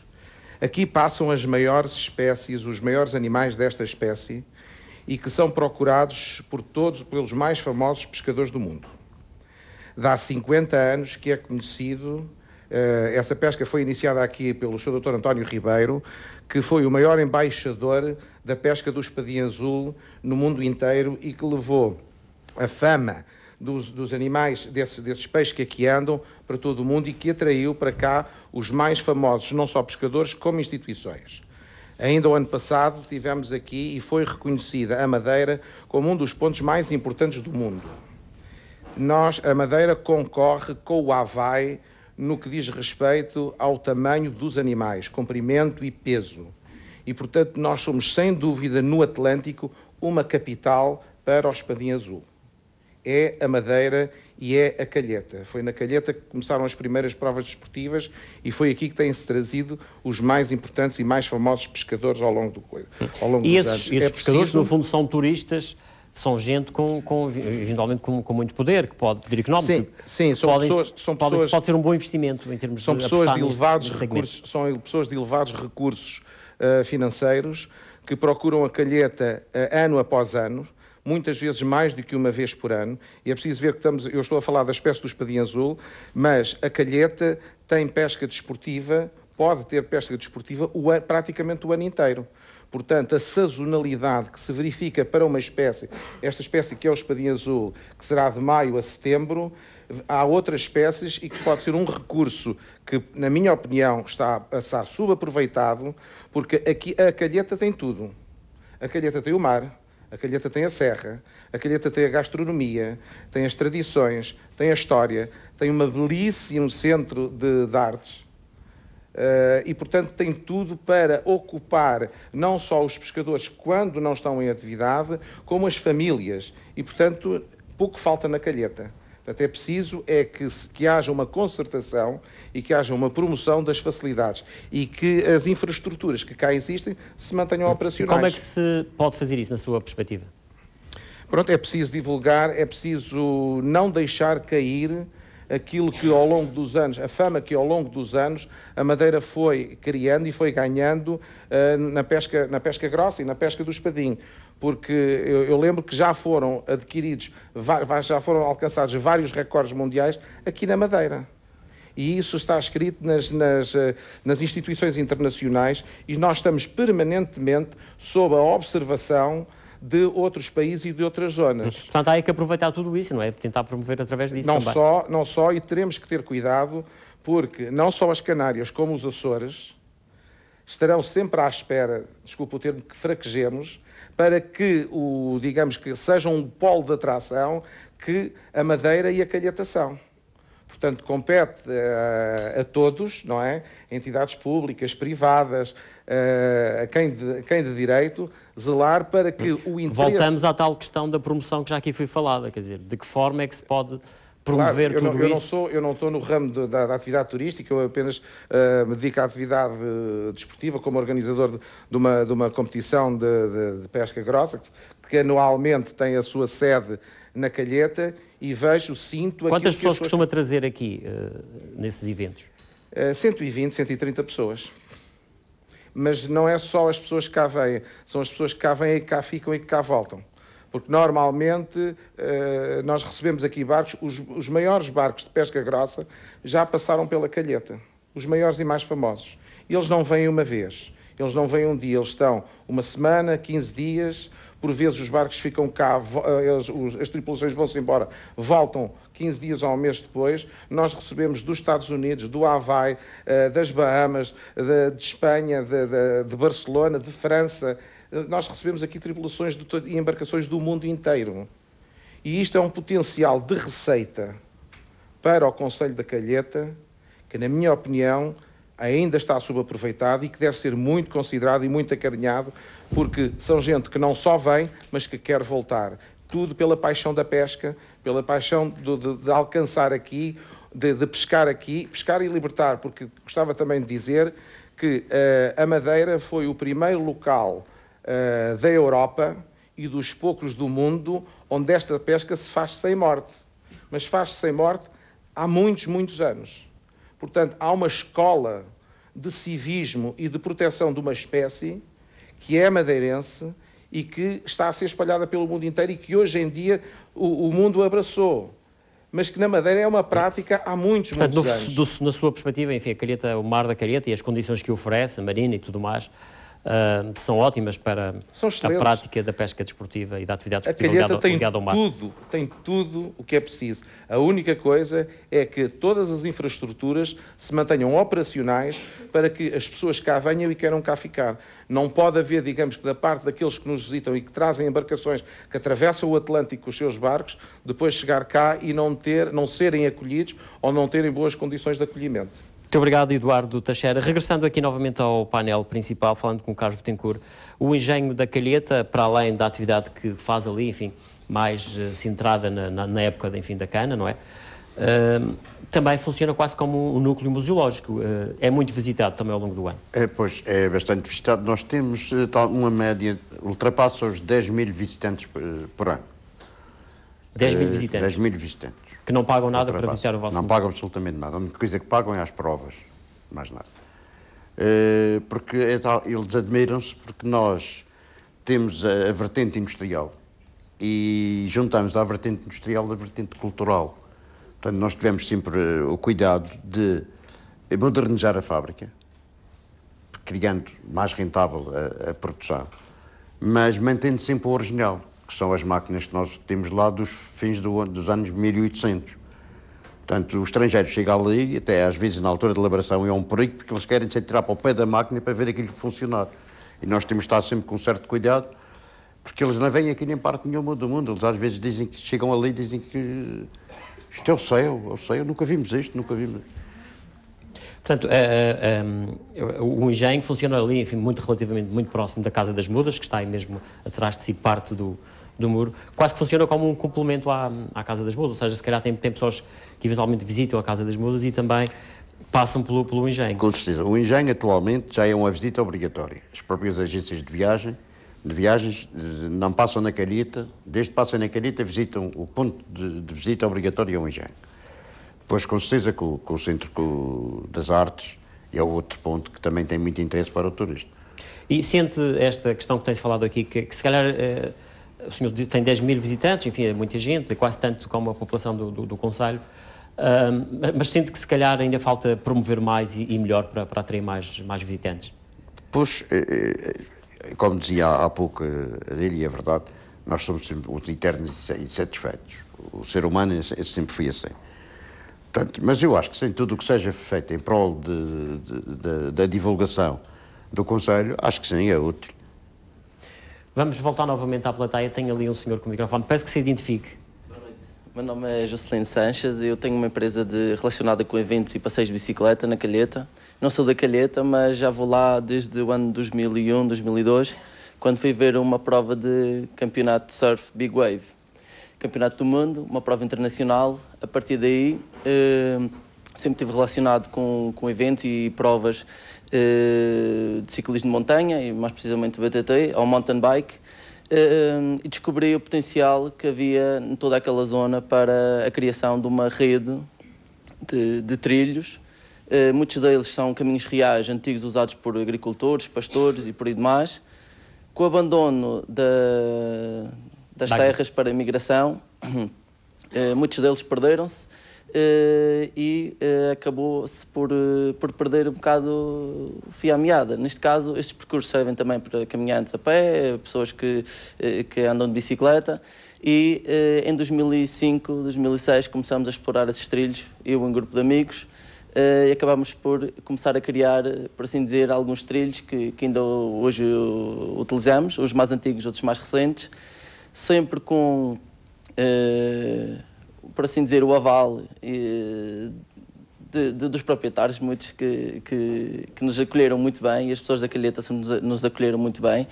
Aqui passam as maiores espécies, os maiores animais desta espécie e que são procurados pelos mais famosos pescadores do mundo. Há 50 anos que é conhecido, essa pesca foi iniciada aqui pelo Sr. Dr. António Ribeiro, que foi o maior embaixador da pesca do espadinho azul no mundo inteiro e que levou a fama dos animais, desses peixes que aqui andam, para todo o mundo e que atraiu para cá os mais famosos, não só pescadores, como instituições. Ainda o ano passado tivemos aqui e foi reconhecida a Madeira como um dos pontos mais importantes do mundo. A Madeira concorre com o Havaí no que diz respeito ao tamanho dos animais, comprimento e peso. E, portanto, nós somos, sem dúvida, no Atlântico, uma capital para o espadinho azul. É a Madeira e é a calheta. Foi na calheta que começaram as primeiras provas desportivas e foi aqui que têm-se trazido os mais importantes e mais famosos pescadores ao longo dos anos. E esses pescadores, no fundo, são turistas, são gente eventualmente com muito poder, que pode pedir económico. Sim, pode ser um bom investimento em termos de pessoas de elevados recursos, são pessoas de elevados recursos financeiros que procuram a calheta ano após ano, muitas vezes mais do que uma vez por ano, e é preciso ver que eu estou a falar da espécie do espadinho azul, mas a calheta tem pesca desportiva, pode ter pesca desportiva praticamente o ano inteiro. Portanto, a sazonalidade que se verifica para uma espécie, esta espécie que é o espadinho azul, que será de maio a setembro, há outras espécies e que pode ser um recurso que, na minha opinião, está a ser subaproveitado, porque aqui a calheta tem tudo. A calheta tem o mar, a calheta tem a serra, a calheta tem a gastronomia, tem as tradições, tem a história, tem um belíssimo centro de artes. E, portanto, tem tudo para ocupar não só os pescadores quando não estão em atividade, como as famílias. E, portanto, pouco falta na calheta. Portanto, é preciso que haja uma concertação e que haja uma promoção das facilidades e que as infraestruturas que cá existem se mantenham operacionais. Como é que se pode fazer isso, na sua perspectiva? Pronto, é preciso divulgar, é preciso não deixar cair aquilo que ao longo dos anos, a fama que ao longo dos anos a Madeira foi criando e foi ganhando na pesca grossa e na pesca do espadinho. Porque eu lembro que já foram adquiridos, já foram alcançados vários recordes mundiais aqui na Madeira. E isso está escrito nas instituições internacionais e nós estamos permanentemente sob a observação de outros países e de outras zonas. Portanto, há que aproveitar tudo isso, não é? Tentar promover através disso também. Não só, e teremos que ter cuidado, porque não só as Canárias como os Açores estarão sempre à espera, desculpa o termo, que fraquejemos, para que, digamos que seja um polo de atração que a Madeira e a Calhetação. Portanto, compete a todos, não é? Entidades públicas, privadas, a quem de direito, zelar para que o interesse... Voltamos à tal questão da promoção que já aqui foi falada, quer dizer, de que forma é que se pode promover tudo isso? Eu não estou no ramo da atividade turística, eu apenas me dedico à atividade desportiva como organizador de uma competição de pesca grossa, que anualmente tem a sua sede na Calheta, e sinto... Quantas pessoas costuma trazer aqui nesses eventos? 120, 130 pessoas. Mas não é só as pessoas que cá vêm, são as pessoas que cá vêm e que cá ficam e que cá voltam. Porque normalmente nós recebemos aqui barcos, os maiores barcos de pesca grossa já passaram pela Calheta, os maiores e mais famosos. E eles não vêm uma vez, eles não vêm um dia, eles estão uma semana, 15 dias, por vezes os barcos ficam cá, as tripulações vão-se embora, voltam 15 dias ou um mês depois. Nós recebemos dos Estados Unidos, do Havaí, das Bahamas, de Espanha, de Barcelona, de França. Nós recebemos aqui tripulações e embarcações do mundo inteiro. E isto é um potencial de receita para o Concelho da Calheta, que, na minha opinião, ainda está subaproveitado e que deve ser muito considerado e muito acarinhado, porque são gente que não só vem, mas que quer voltar. Tudo pela paixão da pesca, pela paixão de alcançar aqui, de pescar aqui, pescar e libertar, porque gostava também de dizer que a Madeira foi o primeiro local da Europa e dos poucos do mundo onde esta pesca se faz sem morte. Mas faz-se sem morte há muitos, muitos anos. Portanto, há uma escola de civismo e de proteção de uma espécie que é madeirense e que está a ser espalhada pelo mundo inteiro e que hoje em dia o mundo abraçou. Mas que na Madeira é uma prática há muitos, muitos anos. Na sua perspectiva, enfim, a Calheta, o mar da Calheta e as condições que oferece, a marina e tudo mais, são ótimas para a prática da pesca desportiva e da atividade desportiva ligada ao mar. Tem tudo o que é preciso. A única coisa é que todas as infraestruturas se mantenham operacionais para que as pessoas cá venham e queiram cá ficar. Não pode haver, digamos que da parte daqueles que nos visitam e que trazem embarcações que atravessam o Atlântico com os seus barcos, depois chegar cá e não serem acolhidos ou não terem boas condições de acolhimento. Muito obrigado, Eduardo Teixeira. Regressando aqui novamente ao painel principal, falando com o Carlos Betancourt, o engenho da Calheta, para além da atividade que faz ali, enfim, mais centrada na época, enfim, da cana, não é? Também funciona quase como um núcleo museológico. É muito visitado também ao longo do ano. Pois, é bastante visitado. Nós temos uma média, ultrapassa os 10 mil visitantes por ano. 10 mil visitantes? 10 mil visitantes. Que não pagam nada para visitar o vosso museu? Não pagam absolutamente nada. A única coisa que pagam é as provas, mais nada. Porque eles admiram-se porque nós temos a vertente industrial e juntamos à vertente industrial a vertente cultural. Portanto, nós tivemos sempre o cuidado de modernizar a fábrica, criando mais rentável a produção, mas mantendo sempre o original, que são as máquinas que nós temos lá dos fins dos anos 1800. Portanto, o estrangeiro chega ali, até às vezes na altura de elaboração é um perigo, porque eles querem se tirar para o pé da máquina para ver aquilo funcionar. E nós temos de estar sempre com um certo cuidado, porque eles não vêm aqui nem parte nenhuma do mundo. Eles às vezes dizem que chegam ali e dizem que isto é o céu, nunca vimos isto, nunca vimos. Portanto, o engenho funciona ali, enfim, relativamente muito próximo da Casa das Mudas, que está aí mesmo atrás de si parte do do muro, quase que funciona como um complemento à Casa das Mudas, ou seja, se calhar tem pessoas que eventualmente visitam a Casa das Mudas e também passam pelo engenho. Com certeza. O engenho atualmente já é uma visita obrigatória. As próprias agências de viagens não passam na Calheta, desde que passam na Calheta visitam o ponto de visita obrigatório é o engenho. Depois, com certeza, com o Centro das Artes é outro ponto que também tem muito interesse para o turista. E sente esta questão que tem-se falado aqui, que se calhar o senhor tem 10 mil visitantes, enfim, é muita gente, é quase tanto como a população do concelho, mas sente que se calhar ainda falta promover mais e melhor para atrair mais visitantes? Pois, como dizia há pouco a dele, e é verdade, nós somos sempre os eternos insatisfeitos. O ser humano sempre foi assim. Portanto, mas eu acho que sim, tudo o que seja feito em prol da divulgação do concelho, acho que sim, é útil. Vamos voltar novamente à plateia. Tenho ali um senhor com o microfone. Peço que se identifique. Boa noite. Meu nome é Jocelyn Sanches e eu tenho uma empresa relacionada com eventos e passeios de bicicleta na Calheta. Não sou da Calheta, mas já vou lá desde o ano 2001, 2002, quando fui ver uma prova de campeonato de surf Big Wave. Campeonato do Mundo, uma prova internacional. A partir daí, sempre estive relacionado com eventos e provas de ciclismo de montanha, e mais precisamente BTT, ou mountain bike, e descobri o potencial que havia em toda aquela zona para a criação de uma rede de trilhos. Muitos deles são caminhos reais, antigos, usados por agricultores, pastores e por aí demais. Com o abandono das serras para a migração, muitos deles perderam-se e acabou-se por perder um bocado o fio à meada. Neste caso, estes percursos servem também para caminhantes a pé, pessoas que andam de bicicleta, e em 2005, 2006 começamos a explorar esses trilhos, eu e um grupo de amigos, e acabámos por começar a criar, por assim dizer, alguns trilhos que ainda hoje utilizamos, os mais antigos, outros mais recentes, sempre com, por assim dizer, o aval dos proprietários, muitos que nos acolheram muito bem, e as pessoas da Calheta nos acolheram muito bem.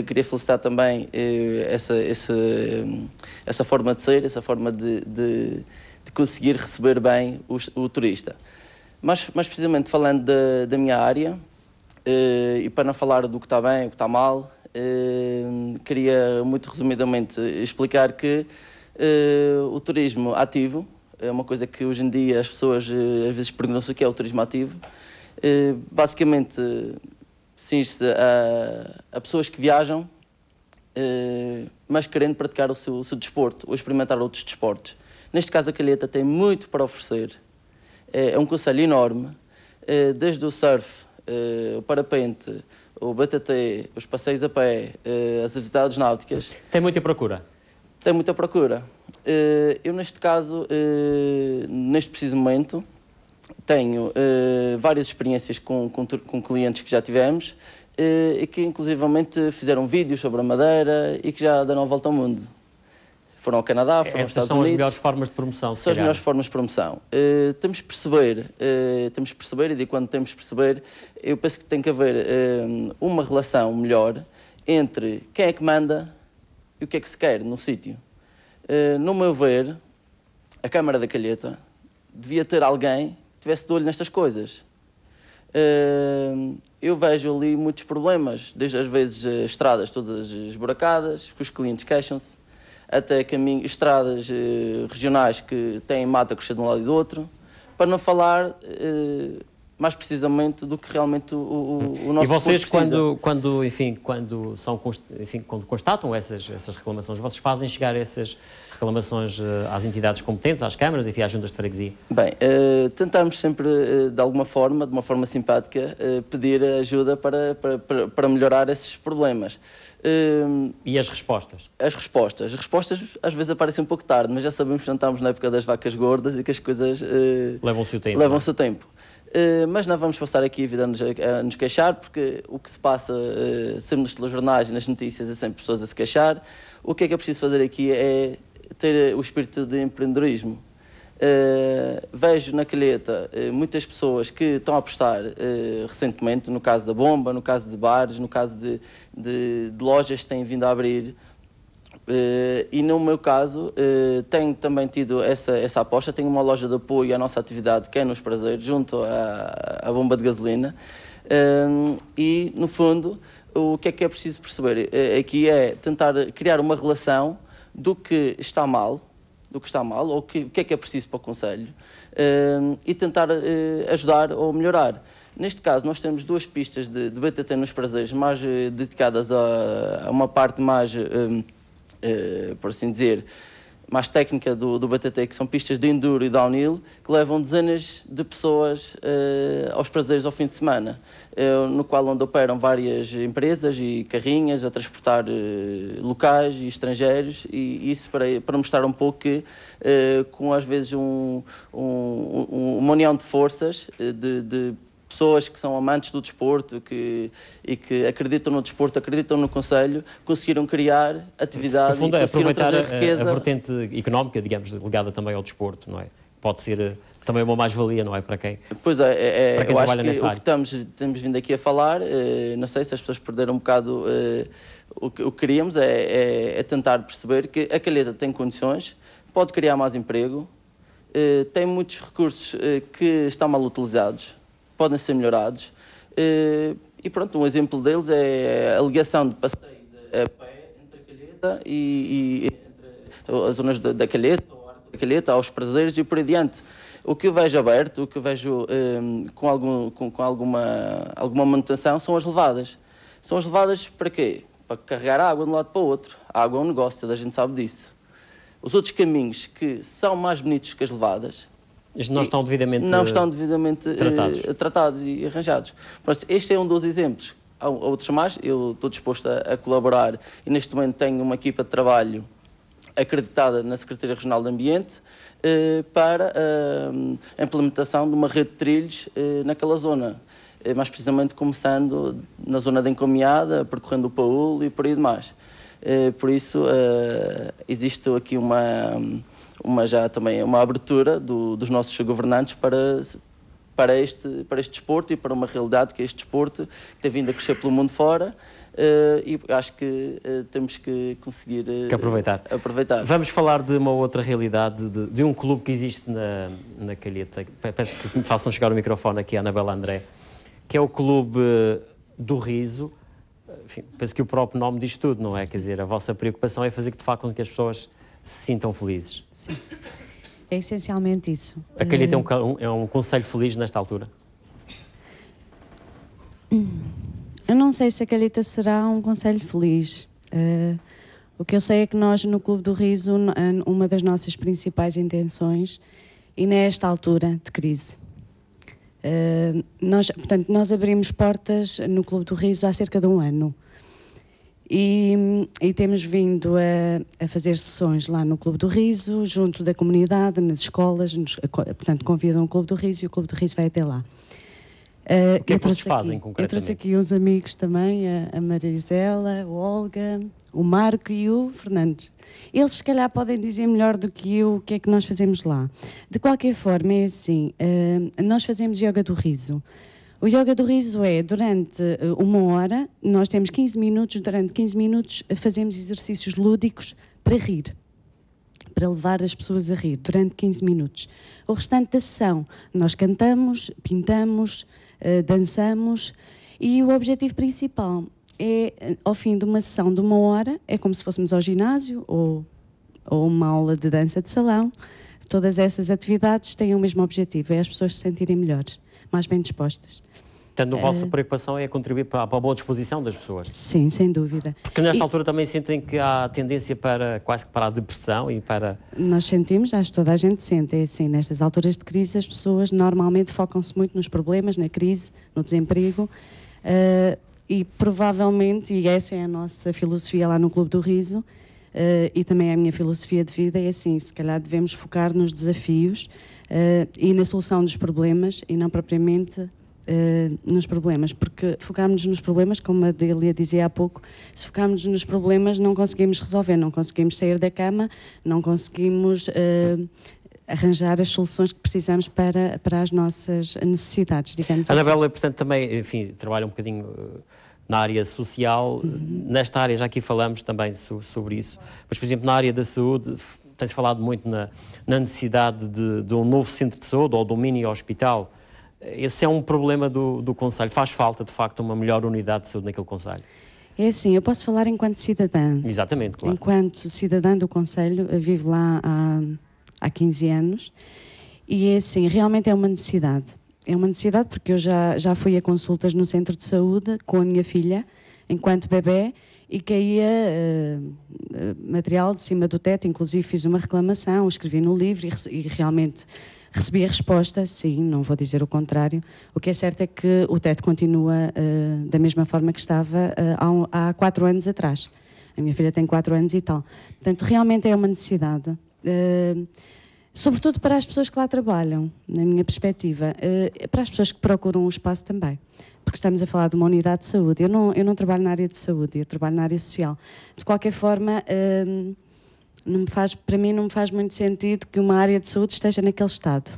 Queria felicitar também essa forma de ser, essa forma de conseguir receber bem o turista. Mas precisamente falando da minha área, e para não falar do que está bem, o que está mal, queria muito resumidamente explicar que o turismo ativo é uma coisa que hoje em dia as pessoas às vezes perguntam-se o que é o turismo ativo. Basicamente cinge-se a pessoas que viajam, mas querendo praticar o seu desporto ou experimentar outros desportos. Neste caso, a Calheta tem muito para oferecer. É um concelho enorme, desde o surf, o parapente, o BTT, os passeios a pé, as atividades náuticas. Tem muita procura? Tem muita procura. Eu, neste caso, neste preciso momento, tenho várias experiências com clientes que já tivemos e que, inclusivamente, fizeram vídeos sobre a Madeira e que já deram a volta ao mundo. Foram ao Canadá, foram aos Estados Unidos. São as melhores formas de promoção, São as melhores formas de promoção. Temos de perceber, e quando temos de perceber, eu penso que tem que haver uma relação melhor entre quem é que manda e o que é que se quer no sítio. No meu ver, a Câmara da Calheta devia ter alguém que tivesse de olho nestas coisas. Eu vejo ali muitos problemas, desde às vezes estradas todas esburacadas, que os clientes queixam-se, até estradas regionais que têm mata crescer de um lado e do outro, para não falar mais precisamente do que realmente o nosso E vocês, precisa. quando constatam essas reclamações, vocês fazem chegar essas reclamações às entidades competentes, às câmaras, enfim, às juntas de freguesia? Bem, tentamos sempre, de alguma forma, de uma forma simpática, pedir ajuda para melhorar esses problemas. E as respostas? As respostas às vezes aparecem um pouco tarde, mas já sabemos que já estamos na época das vacas gordas e que as coisas levam o seu tempo. Levam o seu tempo. Mas não vamos passar aqui a vida a nos queixar, porque o que se passa sempre nos telejornais e nas notícias é sempre pessoas a se queixar. O que é preciso fazer aqui é ter o espírito de empreendedorismo. Vejo na Calheta muitas pessoas que estão a apostar recentemente, no caso da bomba, no caso de bares, no caso de lojas que têm vindo a abrir, E no meu caso, tenho também tido essa aposta. Tenho uma loja de apoio à nossa atividade, que é nos Prazeres, junto à bomba de gasolina. E, no fundo, o que é preciso perceber aqui é tentar criar uma relação do que está mal, ou o que é preciso para o concelho, e tentar ajudar ou melhorar. Neste caso, nós temos 2 pistas de BTT nos Prazeres, mais dedicadas a uma parte mais, por assim dizer, mais técnica do BTT, que são pistas de enduro e downhill, que levam dezenas de pessoas aos Prazeres ao fim de semana, no qual onde operam várias empresas e carrinhas a transportar locais e estrangeiros, e isso para mostrar um pouco que, com às vezes uma união de forças, de pessoas que são amantes do desporto e que acreditam no desporto, acreditam no concelho, conseguiram criar atividade, no fundo, e conseguiram trazer riqueza. A vertente económica, digamos, ligada também ao desporto, não é? Pode ser também uma mais-valia, não é? Para quem, pois é, para quem eu trabalha acho que nessa o área. que temos vindo aqui a falar, não sei se as pessoas perderam um bocado o que queríamos, é tentar perceber que a Calheta tem condições, pode criar mais emprego, tem muitos recursos que estão mal utilizados, podem ser melhorados, e pronto, um exemplo deles é a ligação de passeios a pé entre a Calheta e entre as zonas da Calheta, ou Arco da Calheta, aos Prazeres e por aí adiante. O que eu vejo aberto, o que eu vejo com alguma manutenção, são as levadas. São as levadas para quê? Para carregar água de um lado para o outro. A água é um negócio, toda a gente sabe disso. Os outros caminhos que são mais bonitos que as levadas, não estão devidamente tratados e arranjados. Pronto, este é um dos exemplos. Há outros mais, eu estou disposto a colaborar e neste momento tenho uma equipa de trabalho acreditada na Secretaria Regional de Ambiente para a implementação de uma rede de trilhos naquela zona. Mais precisamente começando na zona de Encomiada, percorrendo o Paúl e por aí demais. Por isso, existe aqui já também uma abertura dos nossos governantes para este desporto e para uma realidade que é este desporto que tem vindo a crescer pelo mundo fora, e acho que temos que conseguir aproveitar. Vamos falar de uma outra realidade, de um clube que existe na Calheta. Peço que me façam chegar o microfone aqui a Anabela André, que é o Clube do Riso. Enfim, penso que o próprio nome diz tudo, não é? Quer dizer, a vossa preocupação é fazer de facto com que as pessoas se sintam felizes. Sim, é essencialmente isso. A Calheta é um concelho feliz nesta altura? Eu não sei se a Calheta será um concelho feliz. O que eu sei é que nós, no Clube do Riso, uma das nossas principais intenções, e nesta altura de crise, nós abrimos portas no Clube do Riso há cerca de um ano. E temos vindo a fazer sessões lá no Clube do Riso, junto da comunidade, nas escolas, portanto convidam o Clube do Riso e o Clube do Riso vai até lá. O que é que vocês fazem concretamente? Eu trouxe aqui uns amigos também, a Marisela, o Olga, o Marco e o Fernandes. Eles se calhar podem dizer melhor do que eu o que é que nós fazemos lá. De qualquer forma, é assim, nós fazemos yoga do riso. O yoga do riso é, durante uma hora, nós temos 15 minutos, durante 15 minutos fazemos exercícios lúdicos para rir, para levar as pessoas a rir, durante 15 minutos. O restante da sessão, nós cantamos, pintamos, dançamos, e o objetivo principal é, ao fim de uma sessão de uma hora, é como se fôssemos ao ginásio ou uma aula de dança de salão. Todas essas atividades têm o mesmo objetivo, é as pessoas se sentirem melhores, mais bem dispostas. Portanto, a vossa preocupação é contribuir para a boa disposição das pessoas? Sim, sem dúvida. Porque nesta altura também sentem que há tendência quase que para a depressão e para... Nós sentimos, acho que toda a gente sente, é assim, nestas alturas de crise as pessoas normalmente focam-se muito nos problemas, na crise, no desemprego, e provavelmente, e essa é a nossa filosofia lá no Clube do Riso, e também a minha filosofia de vida, é assim, se calhar devemos focar nos desafios e na solução dos problemas e não propriamente nos problemas, porque focarmos nos problemas, como a Adélia dizia há pouco, se focarmos nos problemas não conseguimos resolver, não conseguimos sair da cama, não conseguimos arranjar as soluções que precisamos para as nossas necessidades, digamos assim. Anabela, portanto, também, enfim, trabalha um bocadinho na área social. Nesta área, já aqui falamos também sobre isso, mas, por exemplo, na área da saúde, tem-se falado muito na necessidade de um novo centro de saúde ou de um mini-hospital. Esse é um problema do Conselho. Faz falta, de facto, uma melhor unidade de saúde naquele Conselho? É assim, eu posso falar enquanto cidadã. Exatamente, claro. Enquanto cidadã do Conselho, eu vivo lá há 15 anos e é assim, realmente é uma necessidade. É uma necessidade porque eu já fui a consultas no centro de saúde com a minha filha, enquanto bebê, e caía material de cima do teto, inclusive fiz uma reclamação, escrevi no livro e realmente recebi a resposta, sim, não vou dizer o contrário. O que é certo é que o teto continua da mesma forma que estava há 4 anos atrás. A minha filha tem 4 anos e tal. Portanto, realmente é uma necessidade. Sobretudo para as pessoas que lá trabalham, na minha perspectiva. Para as pessoas que procuram um espaço também. Porque estamos a falar de uma unidade de saúde. Eu não trabalho na área de saúde, eu trabalho na área social. De qualquer forma... para mim não me faz muito sentido que uma área de saúde esteja naquele estado.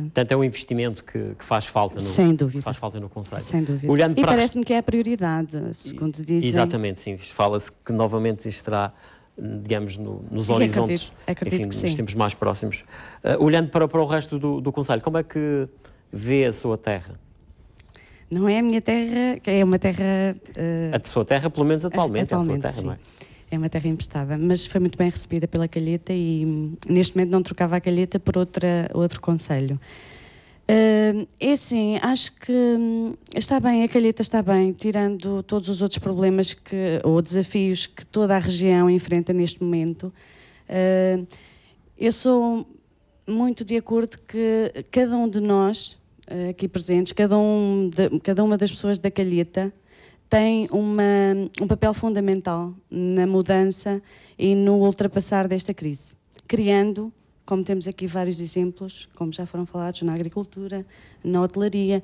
Portanto, é um investimento que faz falta sem dúvida. Faz falta no Conselho. Sem dúvida. E parece-me que é a prioridade, segundo dizem. Exatamente, sim. Fala-se que novamente estará, digamos, nos horizontes, acredito enfim, que nos sim. tempos mais próximos. Olhando para o resto do Conselho, como é que vê a sua terra? Não é a minha terra, é uma terra... A sua terra, pelo menos atualmente, é a sua terra, sim. não é? É uma terra emprestada, mas foi muito bem recebida pela Calheta e neste momento não trocava a Calheta por outro concelho. É assim, acho que está bem, a Calheta está bem, tirando todos os outros problemas ou desafios que toda a região enfrenta neste momento. Eu sou muito de acordo que cada um de nós, aqui presentes, cada uma das pessoas da Calheta, tem um papel fundamental na mudança e no ultrapassar desta crise, criando, como temos aqui vários exemplos, como já foram falados, na agricultura, na hotelaria.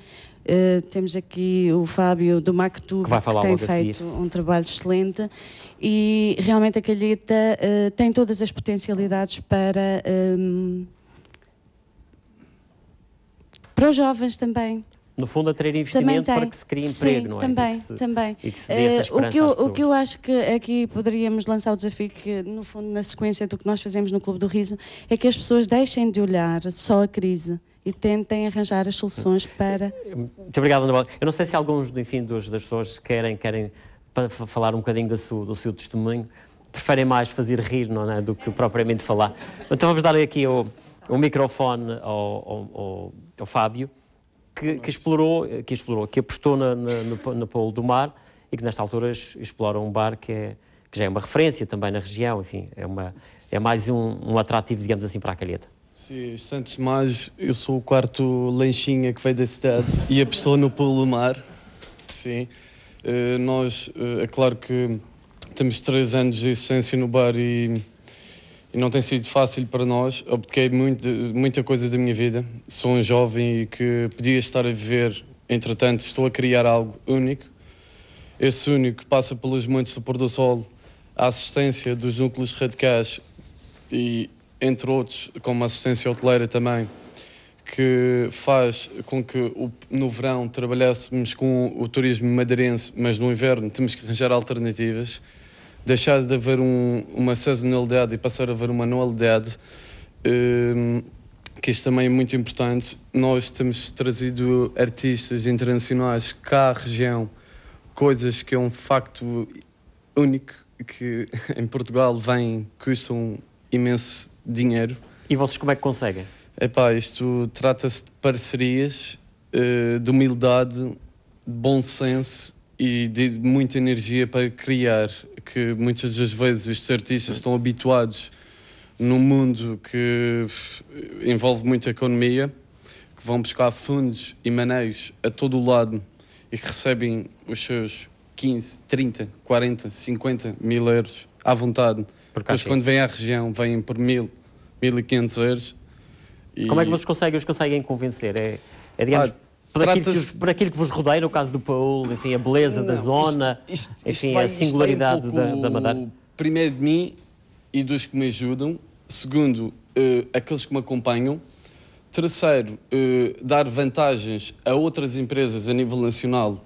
Temos aqui o Fábio do Mactub, que tem feito um trabalho excelente, e realmente a Calheta tem todas as potencialidades para os jovens também. No fundo, atrair investimento para que se crie emprego, não é? Também. E que se dê essa esperança às pessoas. O que eu acho que aqui poderíamos lançar o desafio, que no fundo, na sequência do que nós fazemos no Clube do Riso, é que as pessoas deixem de olhar só a crise e tentem arranjar as soluções para... Muito obrigado, Ana Paula. Eu não sei se alguns, enfim, das pessoas querem falar um bocadinho do seu testemunho, preferem mais fazer rir, não é, do que propriamente falar. Então vamos dar aqui o microfone ao Fábio, que apostou no Polo do Mar e que nesta altura explora um bar que já é uma referência também na região, enfim, é mais um atrativo, digamos assim, para a Calheta. Sim, antes de mais, eu sou o 4º lanchinha que veio da cidade e apostou no Polo do Mar. Sim, nós, é claro que temos 3 anos de existência no bar e não tem sido fácil para nós. Abdiquei muita coisa da minha vida. Sou um jovem e que podia estar a viver, entretanto estou a criar algo único. Esse único passa pelos montes do pôr do sol, a assistência dos núcleos radicais e, entre outros, como a assistência hoteleira também, que faz com que no verão trabalhássemos com o turismo madeirense, mas no inverno temos que arranjar alternativas. Deixar de haver uma sazonalidade e passar a haver uma anualidade, que isto também é muito importante. Nós temos trazido artistas internacionais cá à região, coisas que é um facto único, que em Portugal custam imenso dinheiro. E vocês como é que conseguem? Isto trata-se de parcerias, de humildade, de bom senso e de muita energia para criar, que muitas das vezes estes artistas estão habituados num mundo que envolve muita economia, que vão buscar fundos e maneios a todo o lado e que recebem os seus 15, 30, 40, 50 mil euros à vontade. Depois quando vêm à região vêm por 1.000, 1.500 euros. Como é que vocês conseguem convencer? Digamos, por aquilo que vos rodeia, no caso do Paulo, enfim, a beleza da zona, enfim, a singularidade da Madeira? Primeiro de mim e dos que me ajudam. Segundo, aqueles que me acompanham. Terceiro, dar vantagens a outras empresas a nível nacional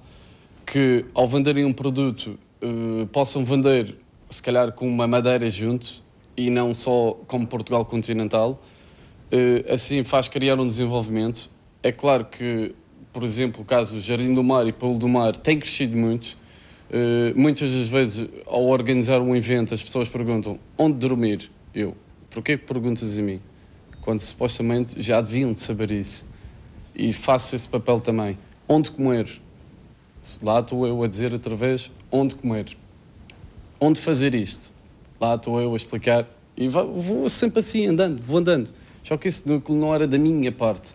que ao venderem um produto possam vender, se calhar, com uma madeira junto e não só como Portugal continental. Assim faz criar um desenvolvimento. É claro que, por exemplo, o caso do Jardim do Mar e Pulo do Mar tem crescido muito. Muitas das vezes, ao organizar um evento, as pessoas perguntam onde dormir. Eu, porquê que perguntas a mim? Quando supostamente já deviam de saber isso. E faço esse papel também. Onde comer? Lá estou eu a dizer outra vez onde comer. Onde fazer isto? Lá estou eu a explicar. E vou sempre assim, vou andando. Só que isso não era da minha parte.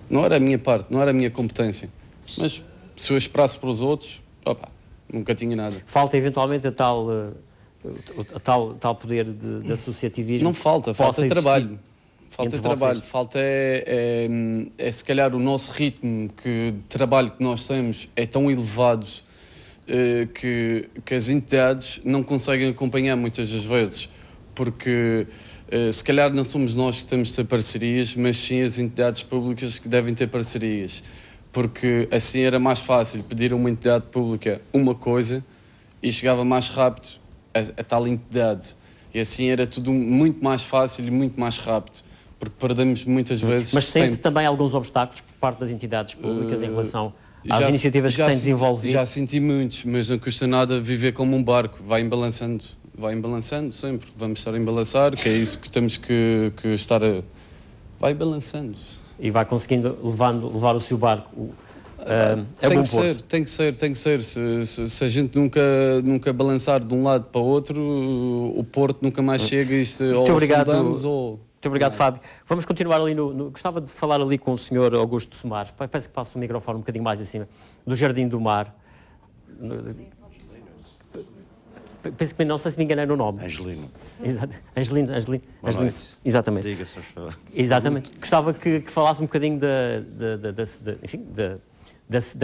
Não era a minha parte, não era a minha competência. Mas se eu esperasse para os outros, opa, nunca tinha nada. Falta eventualmente a tal poder de associativismo? Não falta trabalho. Falta trabalho, falta se calhar o nosso ritmo de trabalho que nós temos é tão elevado que as entidades não conseguem acompanhar muitas das vezes, porque se calhar não somos nós que temos de ter parcerias, mas sim as entidades públicas que devem ter parcerias, porque assim era mais fácil pedir a uma entidade pública uma coisa e chegava mais rápido a tal entidade, e assim era tudo muito mais fácil e muito mais rápido. Porque perdemos muitas vezes. Mas sente também alguns obstáculos por parte das entidades públicas em relação às iniciativas que têm desenvolvido? Já senti muitos, mas não custa nada viver como um barco, vai embalançando sempre. Vamos estar a embalançar, que é isso que temos que estar a. Vai balançando. E vai conseguindo levar o seu barco Tem que ser. Se a gente nunca balançar de um lado para o outro, o porto nunca mais chega e Muito obrigado, Fábio. Vamos continuar ali Gostava de falar ali com o Sr. Augusto Somares. Peço que passe o microfone um bocadinho mais acima. Do Jardim do Mar. Penso que não sei se me enganei no nome. Angelino. Angelino. Exatamente. Diga-se, por favor. Exatamente. Gostava que falasse um bocadinho da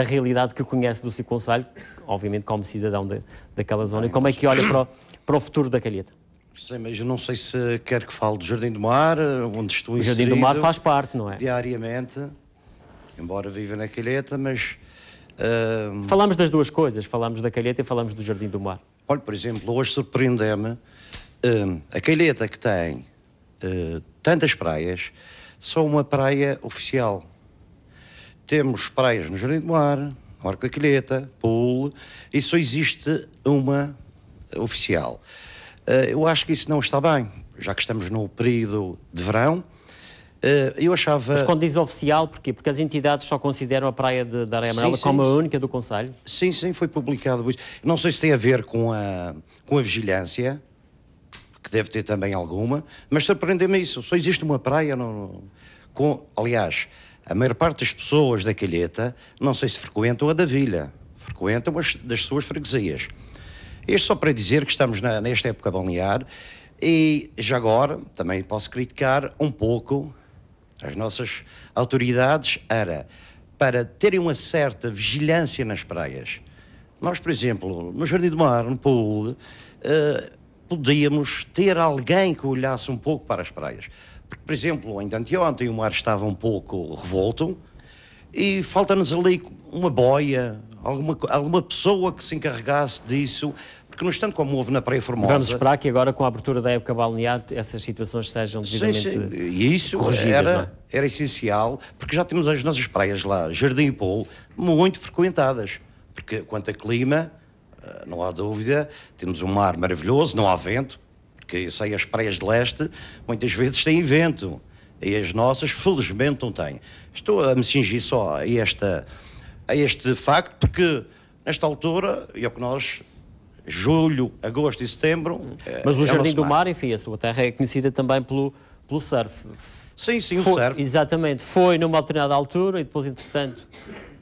realidade que conhece do seu concelho, obviamente como cidadão daquela zona, e como é que olha para o futuro da Calheta. Sim, mas eu não sei se quer que fale do Jardim do Mar, onde estou inserido. O Jardim do Mar faz parte, não é? Diariamente, embora viva na Calheta, mas... Falamos das duas coisas, falamos da Calheta e falamos do Jardim do Mar. Olha, por exemplo, hoje surpreendeu-me a Calheta, que tem tantas praias, só uma praia oficial. Temos praias no Jardim do Mar, no Arco da Calheta, Pool, e só existe uma oficial. Eu acho que isso não está bem, já que estamos no período de verão. Eu achava... Mas quando diz oficial, porquê? Porque as entidades só consideram a praia da Areia Amarela como a única do concelho? Sim, foi publicado isso. Não sei se tem a ver com a vigilância, que deve ter também alguma, mas surpreendeu-me isso. Só existe uma praia aliás, a maior parte das pessoas da Calheta, não sei se frequentam a da Vila, frequentam as das suas freguesias. Isto só para dizer que estamos nesta época balnear e já agora também posso criticar um pouco as nossas autoridades para terem uma certa vigilância nas praias. Nós, por exemplo, no Jardim do Mar, no Pool, podíamos ter alguém que olhasse um pouco para as praias. Porque, por exemplo, ainda anteontem o mar estava um pouco revolto e falta-nos ali uma boia, alguma pessoa que se encarregasse disso, porque no instante como houve na Praia Formosa... Vamos esperar que agora, com a abertura da época balnear, essas situações sejam devidamente E isso era essencial, porque já temos as nossas praias lá, Jardim e Pool, muito frequentadas. Porque quanto a clima, não há dúvida, temos um mar maravilhoso, não há vento, porque eu sei as praias de leste muitas vezes têm vento, e as nossas felizmente não têm. Estou a me cingir só a este facto, porque nesta altura, é o que nós, julho, agosto e setembro... Mas o Jardim do Mar, enfim, a sua terra é conhecida também pelo surf. Sim, o surf. Exatamente, foi numa determinada altura e depois, entretanto,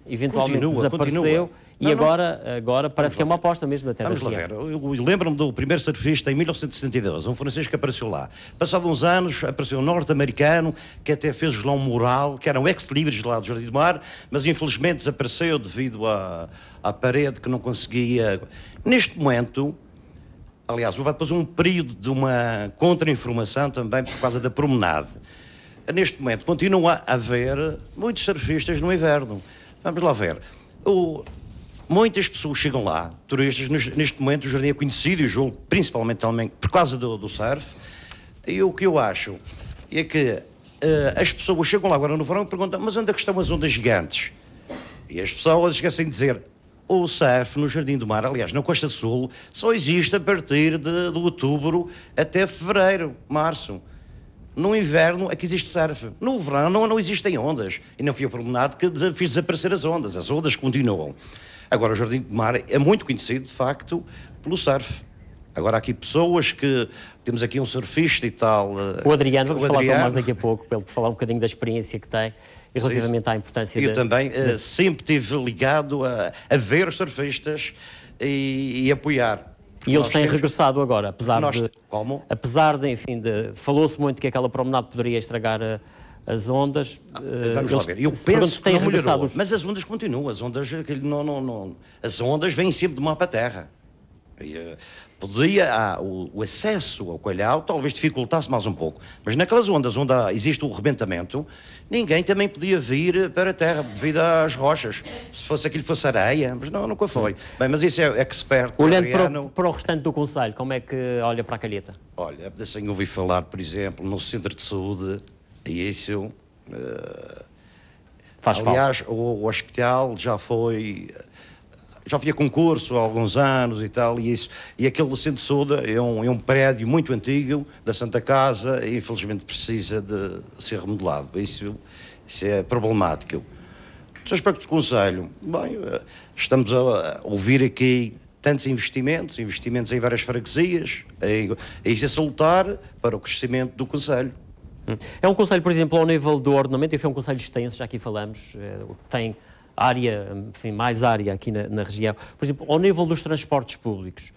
eventualmente desapareceu. E agora parece que é uma aposta mesmo da terra. Vamos lá ver. Eu lembro-me do primeiro surfista em 1972, um francês que apareceu lá. Passado uns anos, apareceu um norte-americano que até fez lá um mural, que eram ex-libris lá do Jardim do Mar, mas infelizmente desapareceu devido à parede que não conseguia... Neste momento, aliás, houve depois um período de uma contra-informação também por causa da promenade. Neste momento, continua a haver muitos surfistas no inverno. Vamos lá ver. Muitas pessoas chegam lá, turistas, neste momento o jardim é conhecido, e julgo principalmente também por causa do surf, e o que eu acho é que as pessoas chegam lá agora no verão e perguntam, mas onde é que estão as ondas gigantes? E as pessoas esquecem de dizer, o surf no Jardim do Mar, aliás, na Costa Sul, só existe a partir de outubro até fevereiro, março. No inverno é que existe surf. No verão não existem ondas. E não fui a promenade que fiz desaparecer as ondas continuam. Agora, o Jardim do Mar é muito conhecido, de facto, pelo surf. Agora, há aqui pessoas que... Temos aqui um surfista e tal... O Adriano, vamos falar com mais daqui a pouco, para ele falar um bocadinho da experiência que tem e relativamente à importância... Eu também sempre estive ligado a ver os surfistas e apoiar. E eles têm regressado agora, Como? Apesar de, enfim, falou-se muito que aquela promenade poderia estragar as ondas. Vamos lá ver. Eu penso que não melhorou, mas as ondas continuam. As ondas, as ondas vêm sempre de mar para a terra. O acesso ao Coelhau talvez dificultasse mais um pouco, mas naquelas ondas onde existe o rebentamento, ninguém também podia vir para a terra devido às rochas. Se fosse aquilo fosse areia, mas nunca foi. Bem, mas isso é expert. Olhando para o restante do concelho, como é que olha para a Calheta? Olha, assim ouvi falar, por exemplo, no centro de saúde, e isso... aliás, o hospital já foi a concurso há alguns anos e tal, e aquele centro de saúde é um prédio muito antigo da Santa Casa e infelizmente precisa de ser remodelado. Isso é problemático. No aspecto do concelho, bem, estamos a ouvir aqui tantos investimentos em várias freguesias, isso é salutar para o crescimento do concelho. É um concelho, por exemplo, ao nível do ordenamento, e foi um concelho extenso, já aqui falamos, tem área, enfim, mais área aqui na região. Por exemplo, ao nível dos transportes públicos,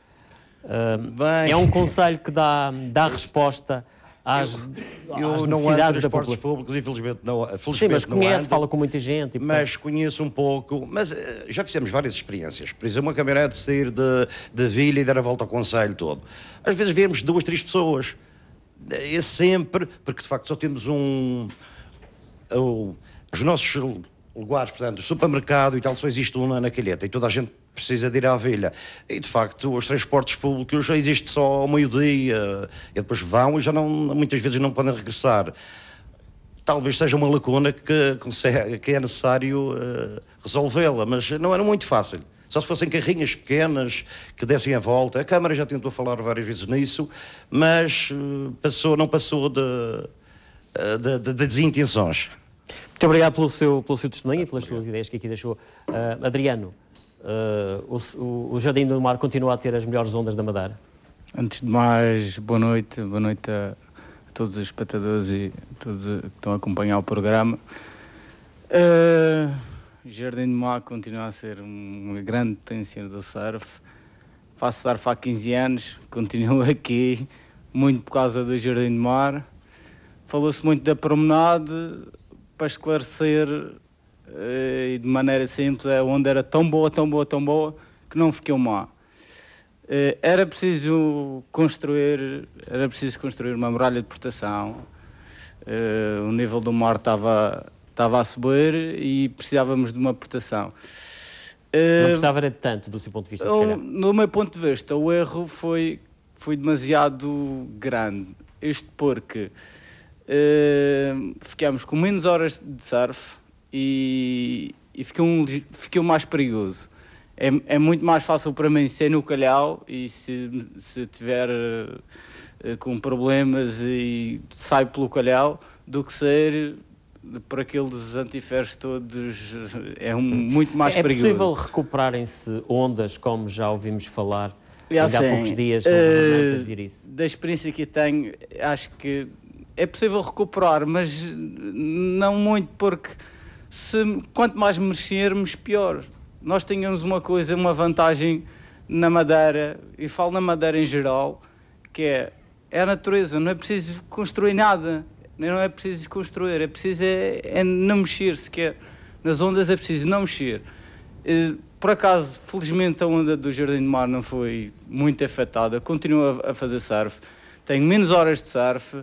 é um concelho que dá resposta às necessidades da população. Eu não ando em transportes públicos, infelizmente não. Sim, mas conhece, fala com muita gente. Mas conheço um pouco, mas já fizemos várias experiências. Por exemplo, uma caminhonete de sair de Vila e dar a volta ao concelho todo. Às vezes vemos 2, 3 pessoas. É sempre, porque de facto só temos os nossos lugares, portanto, o supermercado e tal, só existe um na Calheta e toda a gente precisa de ir à Vila. E de facto, os transportes públicos já existe só ao meio-dia e depois vão e já muitas vezes não podem regressar. Talvez seja uma lacuna que é necessário resolvê-la, mas não era muito fácil. Só se fossem carrinhas pequenas que dessem a volta. A Câmara já tentou falar várias vezes nisso, mas não passou de desintenções. Muito obrigado pelo seu testemunho e pelas suas ideias que aqui deixou. Adriano, o Jardim do Mar continua a ter as melhores ondas da Madeira? Antes de mais, boa noite a todos os espectadores e todos que estão a acompanhar o programa. O Jardim do Mar continua a ser uma grande potência do surf. Faço surf há 15 anos, continuo aqui, muito por causa do Jardim do Mar. Falou-se muito da promenade, para esclarecer e de maneira simples, a onda era tão boa, que não ficou má. Era preciso construir uma muralha de proteção. O nível do mar estava a subir e precisávamos de uma proteção. Não precisava de tanto, do seu ponto de vista, se calhar? No meu ponto de vista, o erro foi demasiado grande. Isto porque ficámos com menos horas de surf e ficou mais perigoso. É muito mais fácil para mim ser no calhau e se tiver com problemas e sai pelo calhau do que ser por aqueles antiferros todos. Muito mais perigoso. É possível recuperarem-se ondas, como já ouvimos falar ainda há poucos dias, a dizer isso? Da experiência que tenho, acho que é possível recuperar, mas não muito, porque quanto mais mexermos, pior. Nós tínhamos uma vantagem na Madeira, e falo na Madeira em geral, que é a natureza. Não é preciso construir nada, não é preciso construir, é preciso não mexer sequer. Nas ondas é preciso não mexer. Por acaso, felizmente, a onda do Jardim do Mar não foi muito afetada, continuo a fazer surf, tenho menos horas de surf.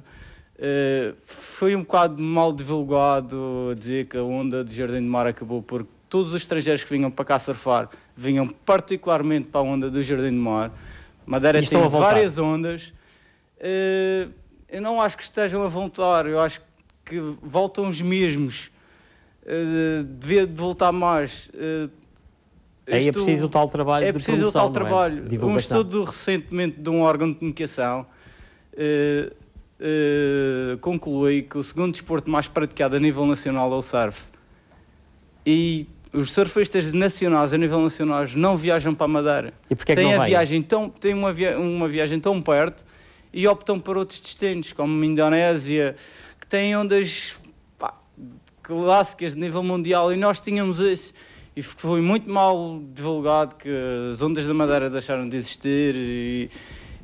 Foi um bocado mal divulgado dizer que a onda do Jardim do Mar acabou porque todos os estrangeiros que vinham para cá surfar vinham particularmente para a onda do Jardim do Mar. Madeira tem várias ondas. Eu não acho que estejam a voltar, eu acho que voltam os mesmos. Devia de voltar mais. Aí é preciso o tal trabalho de promoção, preciso o tal trabalho. Um estudo recentemente de um órgão de comunicação conclui que o segundo desporto mais praticado a nível nacional é o surf. E os surfistas nacionais a nível nacional não viajam para a Madeira. E porquê que não vêm? Têm uma viagem tão perto e optam por outros destinos, como a Indonésia, que têm ondas clássicas de nível mundial, e nós tínhamos isso. E foi muito mal divulgado que as ondas da Madeira deixaram de existir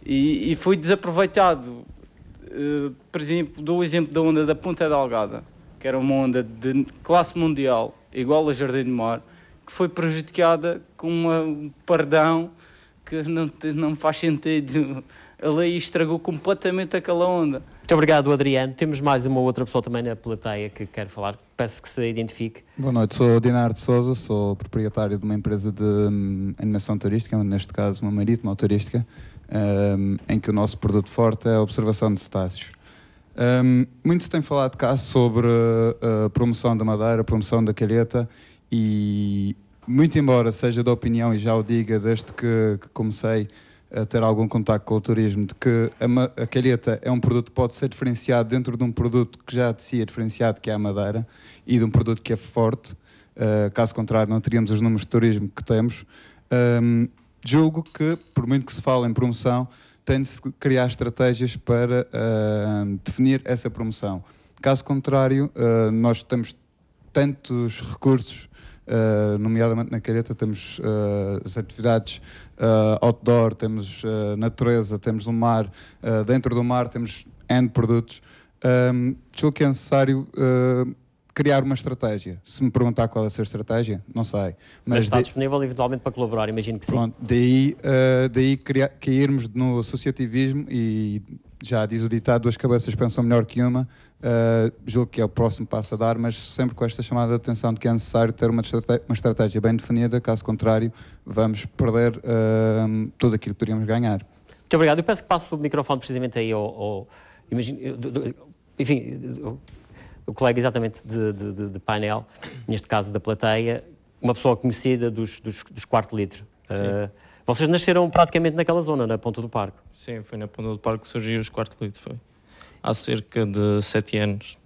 e foi desaproveitado. Por exemplo, dou o exemplo da onda da Ponta Delgada, que era uma onda de classe mundial, igual a Jardim do Mar, que foi prejudicada com um perdão que não faz sentido. A lei estragou completamente aquela onda. Muito obrigado, Adriano. Temos mais uma outra pessoa também na plateia que quer falar. Peço que se identifique. Boa noite, sou Dinardo Sousa, sou proprietário de uma empresa de animação turística, neste caso uma marítima turística, em que o nosso produto forte é a observação de cetáceos. Muito se tem falado cá sobre a promoção da Madeira, a promoção da calheta, e muito embora seja da opinião, e já o diga desde que comecei a ter algum contacto com o turismo, de que a calheta é um produto que pode ser diferenciado dentro de um produto que já de si é diferenciado, que é a Madeira, e de um produto que é forte, caso contrário não teríamos os números de turismo que temos. Julgo que, por muito que se fale em promoção, tem-se de criar estratégias para definir essa promoção. Caso contrário, nós temos tantos recursos, nomeadamente na calheta, temos as atividades outdoor, temos natureza, temos o mar, dentro do mar temos N produtos. Julgo que é necessário criar uma estratégia. Se me perguntar qual é a sua estratégia, não sei. Mas está disponível eventualmente para colaborar, imagino que sim. Pronto, daí cairmos no associativismo, e já diz o ditado, duas cabeças pensam melhor que uma. Julgo que é o próximo passo a dar, mas sempre com esta chamada de atenção de que é necessário ter uma estratégia bem definida, caso contrário vamos perder tudo aquilo que poderíamos ganhar. Muito obrigado. Eu peço que passe o microfone precisamente aí o colega exatamente de painel, neste caso da plateia, uma pessoa conhecida dos quarto litro. Vocês nasceram praticamente naquela zona, na Ponta do Parque? Sim, foi na Ponta do Parque que surgiu os quarto litro, foi há cerca de 7 anos.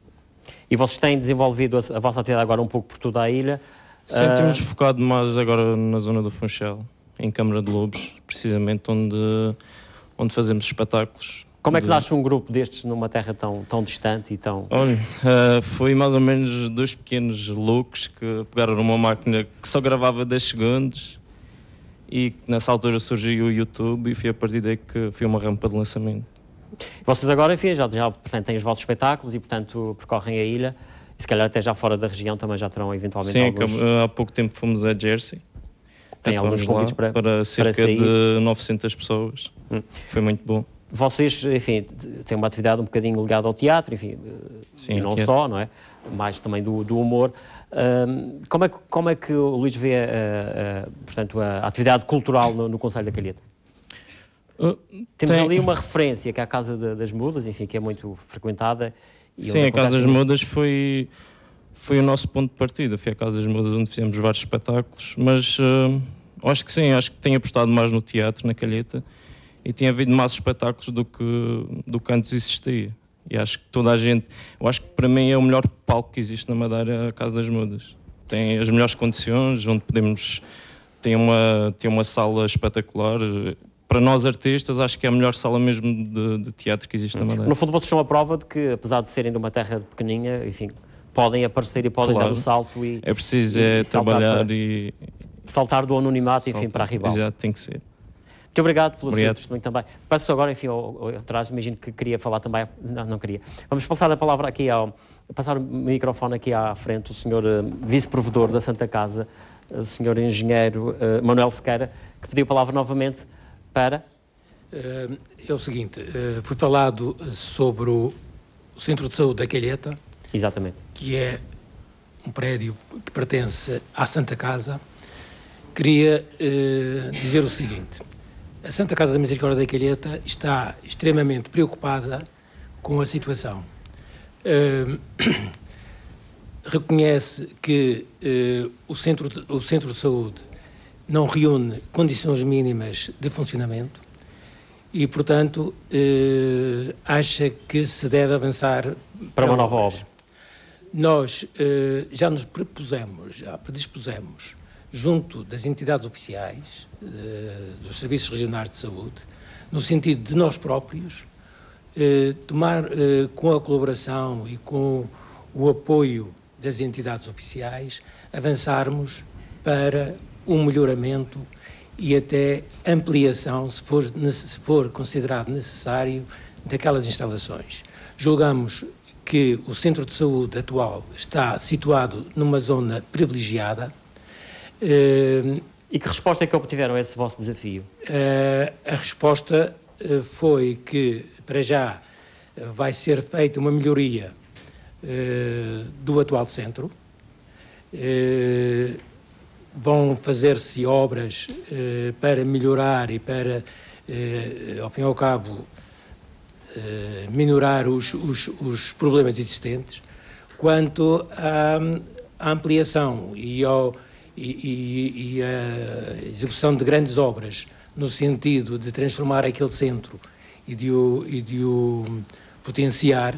E vocês têm desenvolvido a vossa atividade agora um pouco por toda a ilha? Sim, temos focado mais agora na zona do Funchal, em Câmara de Lobos, precisamente onde fazemos espetáculos. Como é que nasce um grupo destes numa terra tão distante e tão... Olha, foi mais ou menos dois pequenos loucos que pegaram numa máquina que só gravava 10 segundos e nessa altura surgiu o YouTube e foi a partir daí que foi uma rampa de lançamento. Vocês agora, enfim, já portanto, têm os vossos espetáculos e, portanto, percorrem a ilha e se calhar até já fora da região também já terão eventualmente alguns... Sim, há pouco tempo fomos a Jersey. Tem alguns convites para cerca de 900 pessoas. Foi muito bom. Vocês, enfim, têm uma atividade um bocadinho ligada ao teatro, enfim, sim, e não teatro. Só, não é? Mais também do humor. Como é que o Luís vê, portanto, a atividade cultural no Concelho da Calheta? Temos ali uma referência, que é a Casa das Mudas, enfim, que é muito frequentada. Sim, a Casa das Mudas foi o nosso ponto de partida. Foi a Casa das Mudas onde fizemos vários espetáculos, mas acho que sim, acho que tem apostado mais no teatro, na Calheta, e tem havido mais espetáculos do que antes existia. E acho que toda a gente... Eu acho que para mim é o melhor palco que existe na Madeira, a Casa das Mudas. Tem as melhores condições, onde podemos... Tem uma sala espetacular. Para nós artistas, acho que é a melhor sala mesmo de teatro que existe na Madeira. No fundo, vocês são a prova de que, apesar de serem de uma terra pequeninha, enfim, podem aparecer e podem dar o salto e... É preciso trabalhar e... Saltar do anonimato, enfim, para a rival. Exato, tem que ser. Muito obrigado pelo seu testemunho também. Passo agora, enfim, atrás, imagino que queria falar também... Não queria. Vamos passar a palavra aqui passar o microfone aqui à frente, o senhor vice-provedor da Santa Casa, o senhor engenheiro Manuel Sequeira, que pediu a palavra novamente para... É o seguinte, foi falado sobre o Centro de Saúde da Calheta. Exatamente. Que é um prédio que pertence à Santa Casa, queria dizer o seguinte. A Santa Casa da Misericórdia da Calheta está extremamente preocupada com a situação. Reconhece que o centro de saúde não reúne condições mínimas de funcionamento e, portanto, acha que se deve avançar para uma nova obra. Nós já nos predispusemos, junto das entidades oficiais, dos serviços regionais de saúde, no sentido de nós próprios, tomar com a colaboração e com o apoio das entidades oficiais, avançarmos para um melhoramento e até ampliação, se for considerado necessário, daquelas instalações. Julgamos que o centro de saúde atual está situado numa zona privilegiada. E que resposta é que obtiveram a esse vosso desafio? A resposta foi que, para já, vai ser feita uma melhoria do atual centro. Vão fazer-se obras para melhorar e para, ao fim e ao cabo, minorar os problemas existentes. Quanto à ampliação e a execução de grandes obras no sentido de transformar aquele centro e de o potenciar,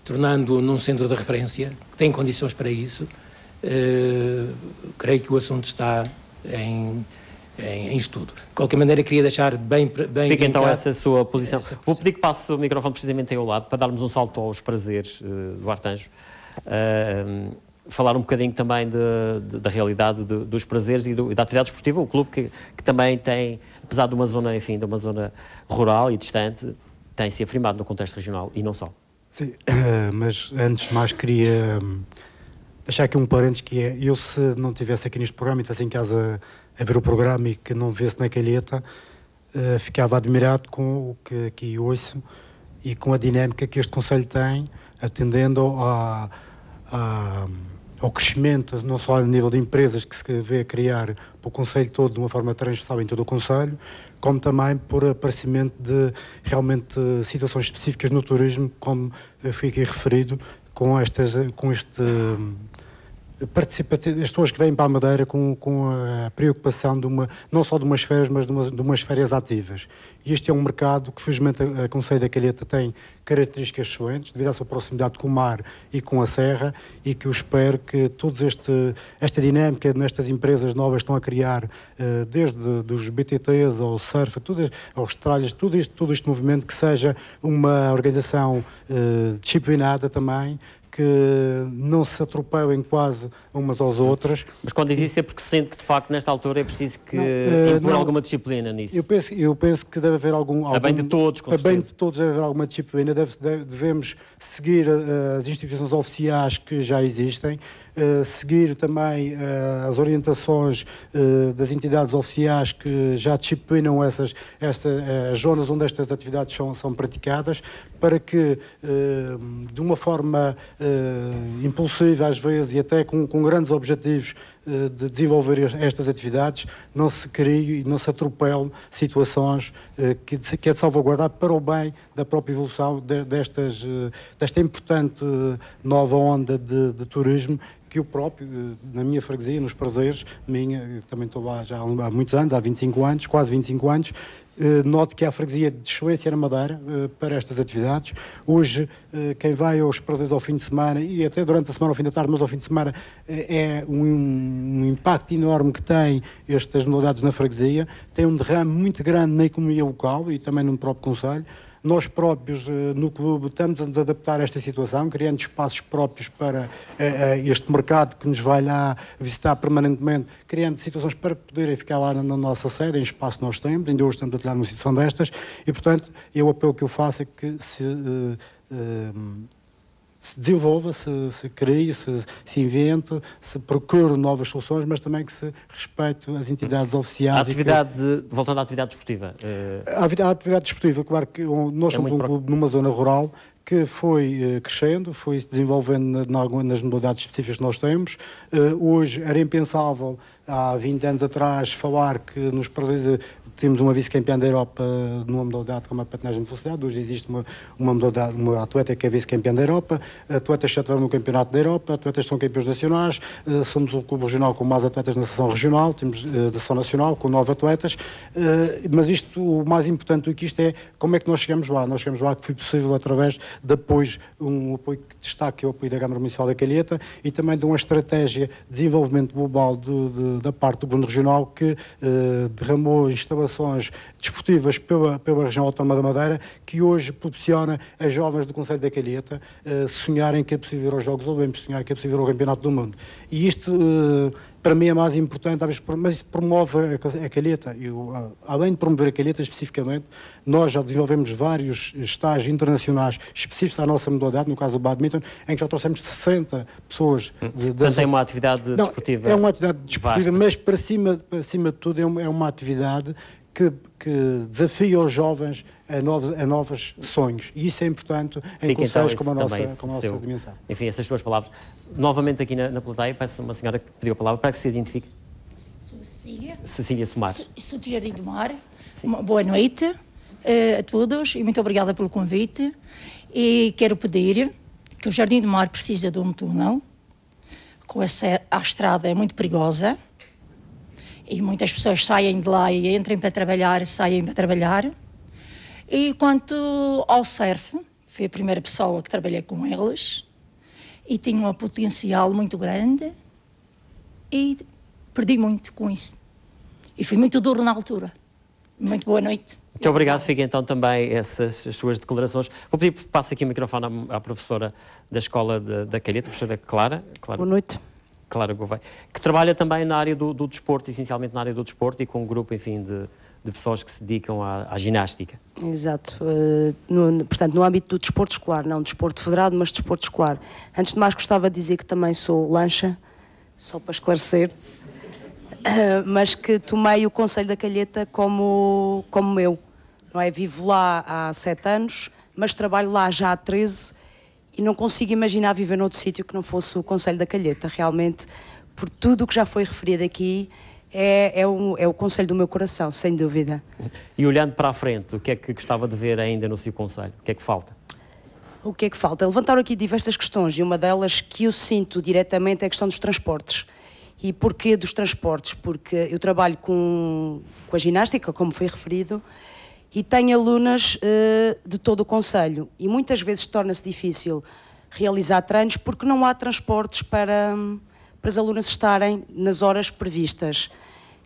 tornando-o num centro de referência, que tem condições para isso, creio que o assunto está em estudo. De qualquer maneira, queria deixar bem Fica então essa a sua posição. Vou pedir que passe o microfone precisamente ao lado, para darmos um salto aos prazeres do Artanjo. Falar um bocadinho também da realidade dos prazeres e da atividade desportiva, o clube que também tem, apesar de uma zona, enfim, de uma zona rural e distante, tem se afirmado no contexto regional e não só. Sim, mas antes de mais queria deixar aqui um parênteses, que é, eu se não estivesse aqui neste programa e estivesse em casa a ver o programa e que não visse na Calheta, ficava admirado com o que aqui ouço e com a dinâmica que este Conselho tem, atendendo ao crescimento, não só a nível de empresas que se vê a criar para o Conselho todo de uma forma transversal em todo o Conselho, como também por aparecimento de realmente situações específicas no turismo, como foi aqui referido, com este participação, as pessoas que vêm para a Madeira com a preocupação não só de umas férias, mas de umas férias ativas. E este é um mercado que, felizmente, a Conselho da Calheta tem características excelentes, devido à sua proximidade com o mar e com a serra, e que eu espero que toda esta dinâmica nestas empresas novas estão a criar, desde dos BTTs ao surf, aos tralhas, todo este movimento, que seja uma organização disciplinada também, que não se atropelem quase umas às outras. Mas quando diz isso é porque sente que, de facto, nesta altura é preciso que impor alguma disciplina nisso. Eu penso que deve haver a bem de todos, com certeza. A bem de todos deve haver alguma disciplina. Devemos seguir as instituições oficiais que já existem, seguir também as orientações das entidades oficiais que já disciplinam essas zonas onde estas atividades são praticadas, para que, de uma forma impulsiva às vezes e até com grandes objetivos de desenvolver estas atividades, não se crie e não se atropele situações que é de salvaguardar para o bem da própria evolução desta importante nova onda de turismo, que eu próprio, na minha freguesia, nos prazeres, também estou lá já há muitos anos, há 25 anos, quase 25 anos, noto que há freguesia de excelência na Madeira para estas atividades. Hoje, quem vai aos prazeres ao fim de semana, e até durante a semana, ao fim da tarde, mas ao fim de semana, é um impacto enorme que tem estas modalidades na freguesia, tem um derrame muito grande na economia local e também no próprio Conselho. Nós próprios, no clube, estamos a nos adaptar a esta situação, criando espaços próprios para este mercado que nos vai lá visitar permanentemente, criando situações para poderem ficar lá na nossa sede, em espaço que nós temos. Ainda hoje estamos a trabalhar numa situação destas e, portanto, o apelo que eu faço é que se desenvolva, se crie, se invente, se procure novas soluções, mas também que se respeite as entidades oficiais. Voltando à atividade desportiva. A atividade desportiva, claro que nós somos um clube numa zona rural que foi crescendo, foi se desenvolvendo nas modalidades específicas que nós temos. Hoje era impensável há 20 anos atrás falar que nos países temos uma vice-campeã da Europa numa modalidade como a patinagem de velocidade. Hoje existe uma modalidade, uma atleta que é vice-campeã da Europa, atletas já estiveram no campeonato da Europa, atletas são campeões nacionais, somos um clube regional com mais atletas na seção regional, temos da seção nacional com 9 atletas, mas isto, o mais importante do que isto é como é que nós chegamos lá. Nós chegamos lá que foi possível através de apoios, um apoio que destaca, é o apoio da Câmara Municipal da Calheta e também de uma estratégia de desenvolvimento global da parte do Governo Regional que derramou instalações desportivas pela região autónoma da Madeira, que hoje proporciona a jovens do Concelho da Calheta sonharem que é possível ir aos Jogos Olímpicos, sonharem que é possível ir ao Campeonato do Mundo. E isto, para mim, é mais importante, mas isso promove a Calheta. Além de promover a Calheta especificamente, nós já desenvolvemos vários estágios internacionais específicos à nossa modalidade, no caso do badminton, em que já trouxemos 60 pessoas. Portanto, é uma atividade desportiva. É uma atividade desportiva, vasta. mas para cima de tudo é uma atividade que desafia os jovens a novos sonhos. E isso é importante em conselhos como a nossa dimensão. Enfim, essas duas palavras. Novamente aqui na plateia, peço uma senhora que pediu a palavra para que se identifique. Sou Cecília. Cecília Somar. Sou de Jardim do Mar. Boa noite a todos e muito obrigada pelo convite. E quero pedir que o Jardim do Mar precisa de um túnel, a estrada é muito perigosa. E muitas pessoas saem de lá e entram para trabalhar, saem para trabalhar. E quanto ao surf, fui a primeira pessoa que trabalhei com eles e tinha um potencial muito grande e perdi muito com isso. E foi muito duro na altura. Muito boa noite. Muito obrigado. Fiquem então também essas as suas declarações. Vou pedir que passe aqui o microfone à professora da Escola da Calheta, a professora Clara. Boa noite. Clara Gouveia, que trabalha também na área do desporto, essencialmente na área do desporto e com um grupo, enfim, de pessoas que se dedicam à ginástica. Exato. Portanto, no âmbito do desporto escolar, não desporto federado, mas desporto escolar. Antes de mais, gostava de dizer que também sou lancha, só para esclarecer, mas que tomei o Concelho da Calheta como meu. Não é? Vivo lá há 7 anos, mas trabalho lá já há 13 e não consigo imaginar viver noutro sítio que não fosse o Concelho da Calheta. Realmente, por tudo o que já foi referido aqui, é o conselho do meu coração, sem dúvida. E olhando para a frente, o que é que gostava de ver ainda no seu conselho? O que é que falta? O que é que falta? Levantaram aqui diversas questões e uma delas que eu sinto diretamente é a questão dos transportes. E porquê dos transportes? Porque eu trabalho com a ginástica, como foi referido, e tenho alunas de todo o concelho e muitas vezes torna-se difícil realizar treinos porque não há transportes para as alunas estarem nas horas previstas.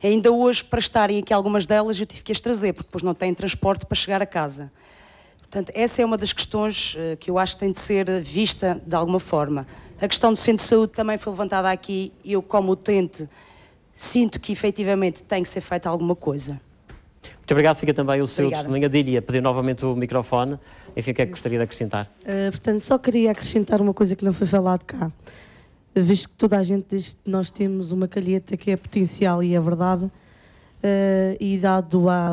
Ainda hoje, para estarem aqui algumas delas, eu tive que as trazer, porque depois não têm transporte para chegar a casa. Portanto, essa é uma das questões que eu acho que tem de ser vista de alguma forma. A questão do centro de saúde também foi levantada aqui e eu, como utente, sinto que efetivamente tem que ser feita alguma coisa. Muito obrigado. Fica também o seu testemunho. Adília, pedir novamente o microfone. Enfim, o que é que gostaria de acrescentar? Portanto, só queria acrescentar uma coisa que não foi falado cá. Visto que toda a gente diz que nós temos uma calheta que é potencial e é verdade, e dado a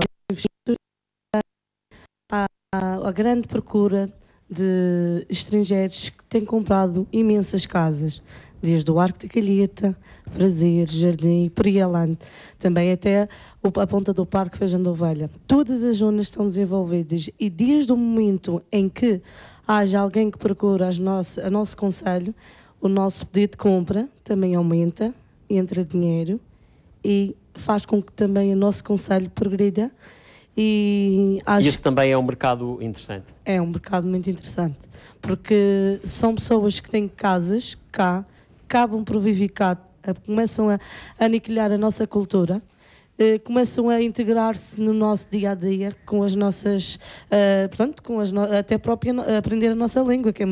grande procura de estrangeiros que têm comprado imensas casas, desde o Arco da Calheta, Prazer, Jardim, por aí além, também até a ponta do Parque Feijão da Ovelha. Todas as zonas estão desenvolvidas e desde o momento em que haja alguém que procura a nosso concelho, o nosso poder de compra também aumenta, entra dinheiro e faz com que também o nosso concelho progrida. E isso também é um mercado interessante. É um mercado muito interessante, porque são pessoas que têm casas cá, acabam por viver cá, começam a aniquilar a nossa cultura, começam a integrar-se no nosso dia-a-dia com as nossas, portanto, até própria aprender a nossa língua, que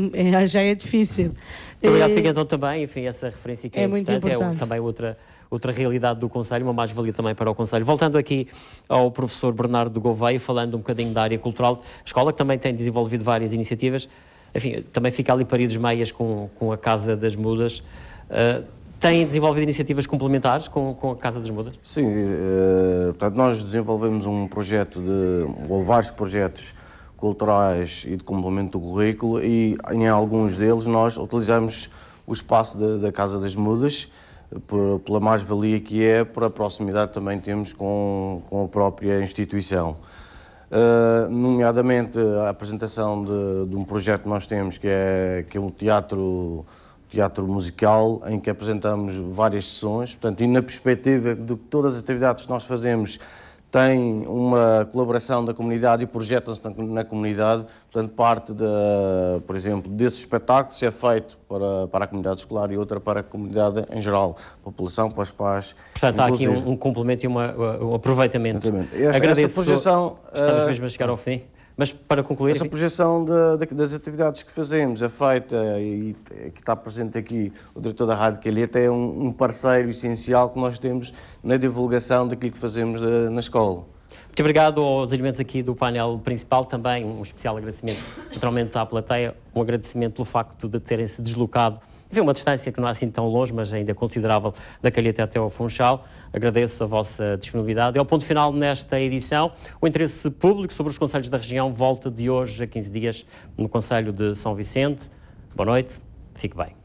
já é difícil. Muito obrigado. Fica então também, enfim, essa referência que é muito importante. É também outra realidade do Concelho, uma mais-valia também para o Concelho. Voltando aqui ao professor Bernardo Gouveia, falando um bocadinho da área cultural, a escola que também tem desenvolvido várias iniciativas, enfim, também fica ali Paredes Meias com a Casa das Mudas. Tem desenvolvido iniciativas complementares com a Casa das Mudas? Sim, portanto, nós desenvolvemos ou vários projetos culturais e de complemento do currículo e em alguns deles nós utilizamos o espaço da Casa das Mudas pela mais-valia que é, por a proximidade também temos com a própria instituição. Nomeadamente a apresentação de um projeto que nós temos, que é um teatro musical, em que apresentamos várias sessões, portanto, e na perspectiva de que todas as atividades que nós fazemos têm uma colaboração da comunidade e projetam-se na comunidade, portanto, parte, por exemplo, desse espetáculo se é feito para a comunidade escolar e outra para a comunidade em geral, a população, para os pais. Portanto, há aqui um complemento e um aproveitamento. Essa projeção... Estamos mesmo a chegar ao fim. Mas para concluir... Essa projeção das atividades que fazemos é feita, e que está presente aqui o diretor da Rádio Calheta, é um parceiro essencial que nós temos na divulgação daquilo que fazemos na escola. Muito obrigado aos elementos aqui do painel principal, também um especial agradecimento naturalmente à plateia, um agradecimento pelo facto de terem-se deslocado. Havia uma distância que não é assim tão longe, mas ainda considerável, da Calheta até ao Funchal. Agradeço a vossa disponibilidade. É o ponto final nesta edição. O interesse público sobre os concelhos da região volta de hoje a 15 dias no Concelho de São Vicente. Boa noite, fique bem.